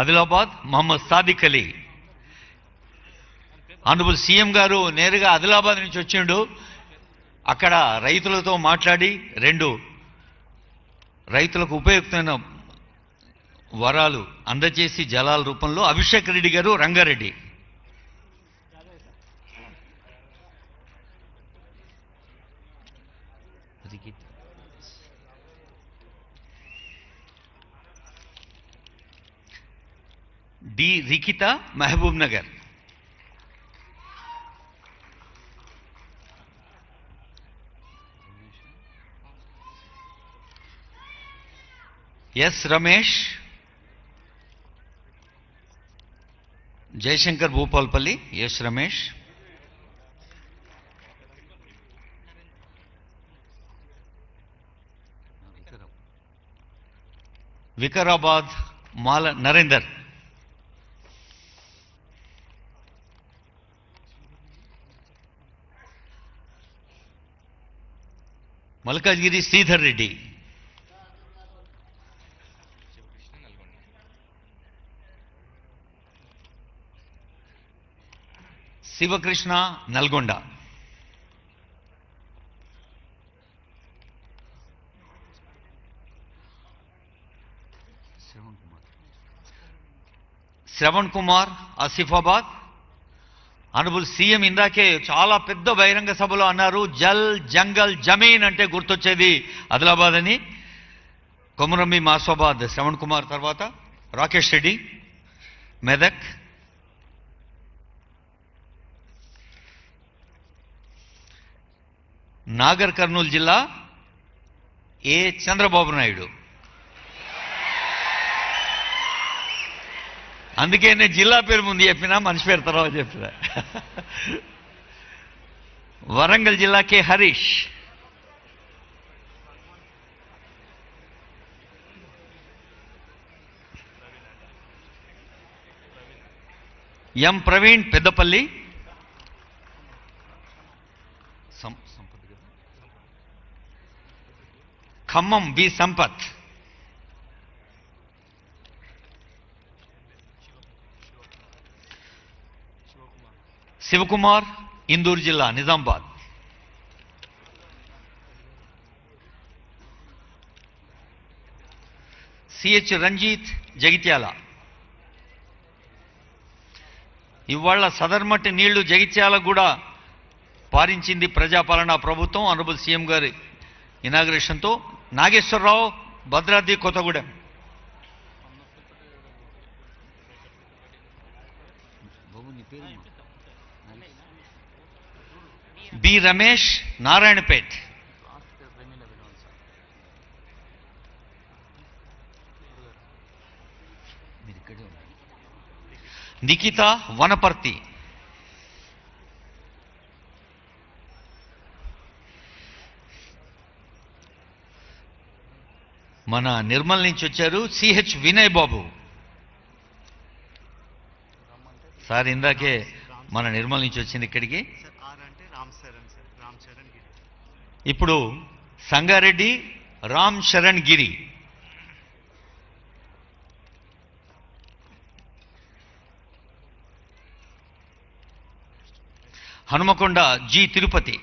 Adilabad Mohammed Sadiq Ali. Honourable CM గారు నేరుగా ఆదిలాబాద్ నుంచి వచ్చిండు. అక్కడ రైతులతో మాట్లాడి 2 రైతులకు ఉపయుక్తమైన వరాలు అందజేసి జలాల రూపంలో అభిషేక్ రెడ్డి గారు, Rangareddy. D Rikitha, Mahabubnagar. S Ramesh, Jayashankar, Bhupalpally. S Ramesh. Vikarabad Mala Narender. Malkajgiri Sridhar Reddy. Sivakrishna, Nalgonda. Shravan Kumar Asifabad. Honourable CM ఇందాకే చాలా పెద్ద బహిరంగ సభలో అన్నారు, జల్ జంగల్ జమీన్ అంటే గుర్తొచ్చేది ఆదిలాబాద్ అని. కొమరంభీ మాసాబాద్ శ్రవణ్ కుమార్ తర్వాత రాకేష్ రెడ్డి మెదక్. నాగర్ కర్నూలు జిల్లా ఏ చంద్రబాబు నాయుడు. అందుకే నేను జిల్లా పేరు ముందు చెప్పినా, మనిషి పేరు తర్వాత చెప్పిన. వరంగల్ జిల్లా కె హరీష్. ఎం ప్రవీణ్ పెద్దపల్లి. ఖమ్మం బి సంపత్. శివకుమార్ ఇందూరు జిల్లా నిజామాబాద్. సిహెచ్ రంజిత్ జగిత్యాల. ఇవాళ సదర్మట్టి నీళ్లు జగిత్యాల కూడా పారించింది ప్రజాపాలనా ప్రభుత్వం ఆనరబుల్ సీఎం గారి ఇనాగ్రేషన్తో. నాగేశ్వరరావు భద్రాద్రి కొత్తగూడెం. బి రమేష్ నారాయణపేట్. నిఖిత వనపర్తి. మన నిర్మల్ నుంచి వచ్చారు సిహెచ్ వినయ్ బాబు. సార్ ఇందాకే మన నిర్మల్ నుంచి వచ్చింది ఇక్కడికి. ఇప్పుడు సంగారెడ్డి రామ్ శరణ్ గిరి. హనుమకొండ జి తిరుపతి.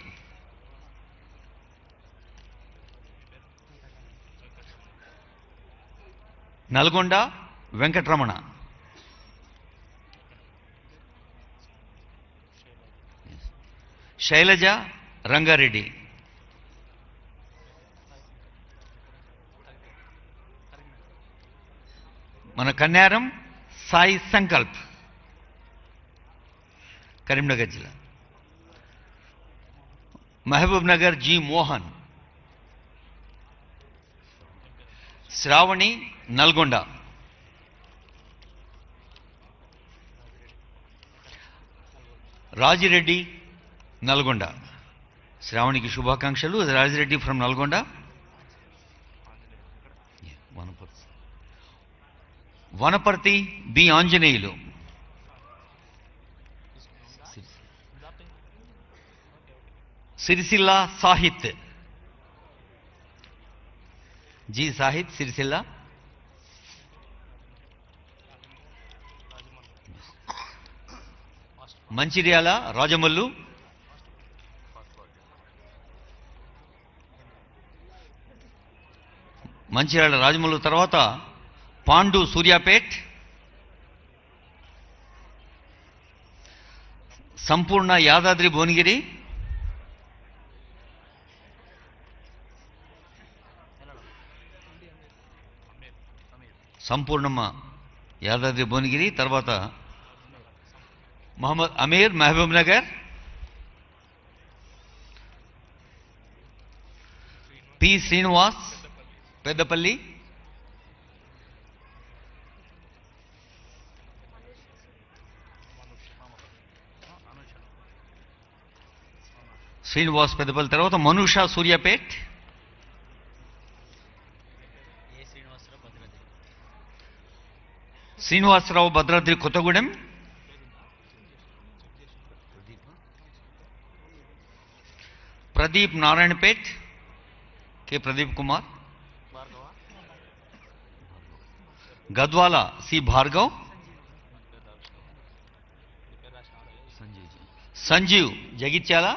నల్గొండ వెంకటరమణ. శైలజ రంగారెడ్డి. మన కన్యారం సాయి సంకల్ప్ కరీంనగర్ జిల్లా. Mahbubnagar G Mohan. శ్రావణి నల్గొండ. రాజిరెడ్డి నల్గొండ. శ్రావణికి శుభాకాంక్షలు. Rajireddy from Nalgonda. Wanaparthy B Anjaneyulu. Sircilla Sahith G Sahith Sircilla. Mancherial Rajamallu. Mancherial Rajamallu తర్వాత పాండు సూర్యాపేట్. సంపూర్ణ యాదాద్రి భువనగిరి. సంపూర్ణమ్మ యాదాద్రి భువనగిరి తర్వాత మహమ్మద్ అమీర్ మహబూబ్ నగర్. పి శ్రీనివాస్ పెద్దపల్లి. శ్రీనివాస్ పెద్దపల్లి తర్వాత మనూషా సూర్యాపేట్. శ్రీనివాసరావు భద్రాద్రి కొత్తగూడెం. ప్రదీప్ నారాయణపేట్. కె ప్రదీప్ కుమార్. గద్వాల సి భార్గవ్. సంజీవ్ జగిత్యాల.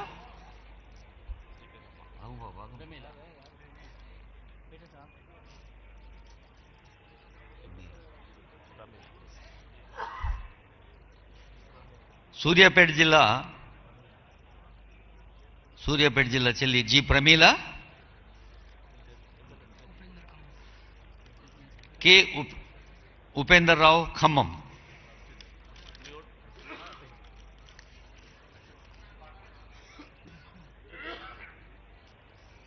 సూర్యాపేట జిల్లా చెల్లి G Pramila, K Upender Rao Khammam.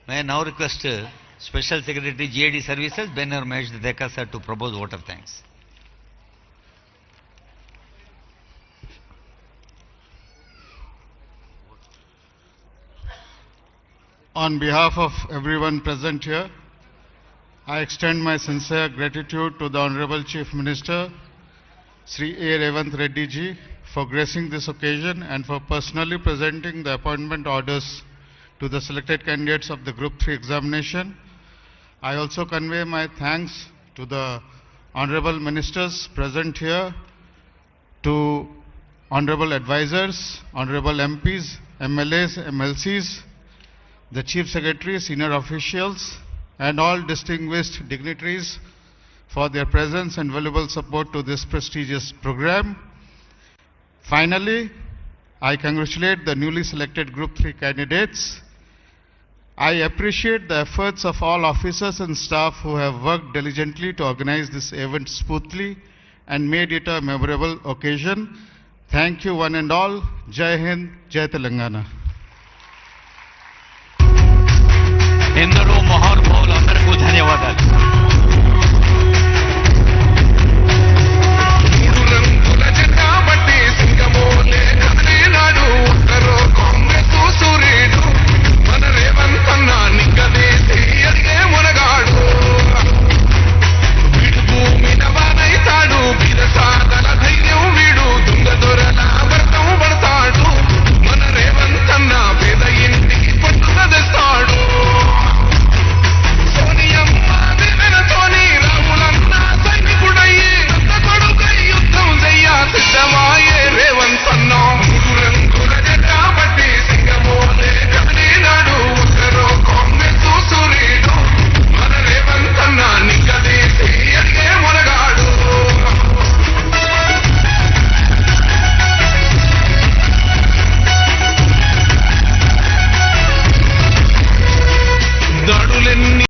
May I now request Special Secretary GAD Services, Benner Mahesh Deka sir, to propose vote of thanks. On behalf of everyone present here, I extend my sincere gratitude to the Honorable Chief Minister, Sri A. Revanth Reddy ji, for gracing this occasion and for personally presenting the appointment orders to the selected candidates of the Group 3 examination. I also convey my thanks to the Honorable Ministers present here, to Honorable Advisors, Honorable MPs, MLAs, MLCs, the Chief Secretary, senior officials, and all distinguished dignitaries for their presence and valuable support to this prestigious program. Finally, I congratulate the newly selected Group 3 candidates. I appreciate the efforts of all officers and staff who have worked diligently to organize this event smoothly and made it a memorable occasion. Thank you one and all. Jai Hind, Jai Telangana. ఎందరో మహానుభావులందరికీ ధన్యవాదాలు.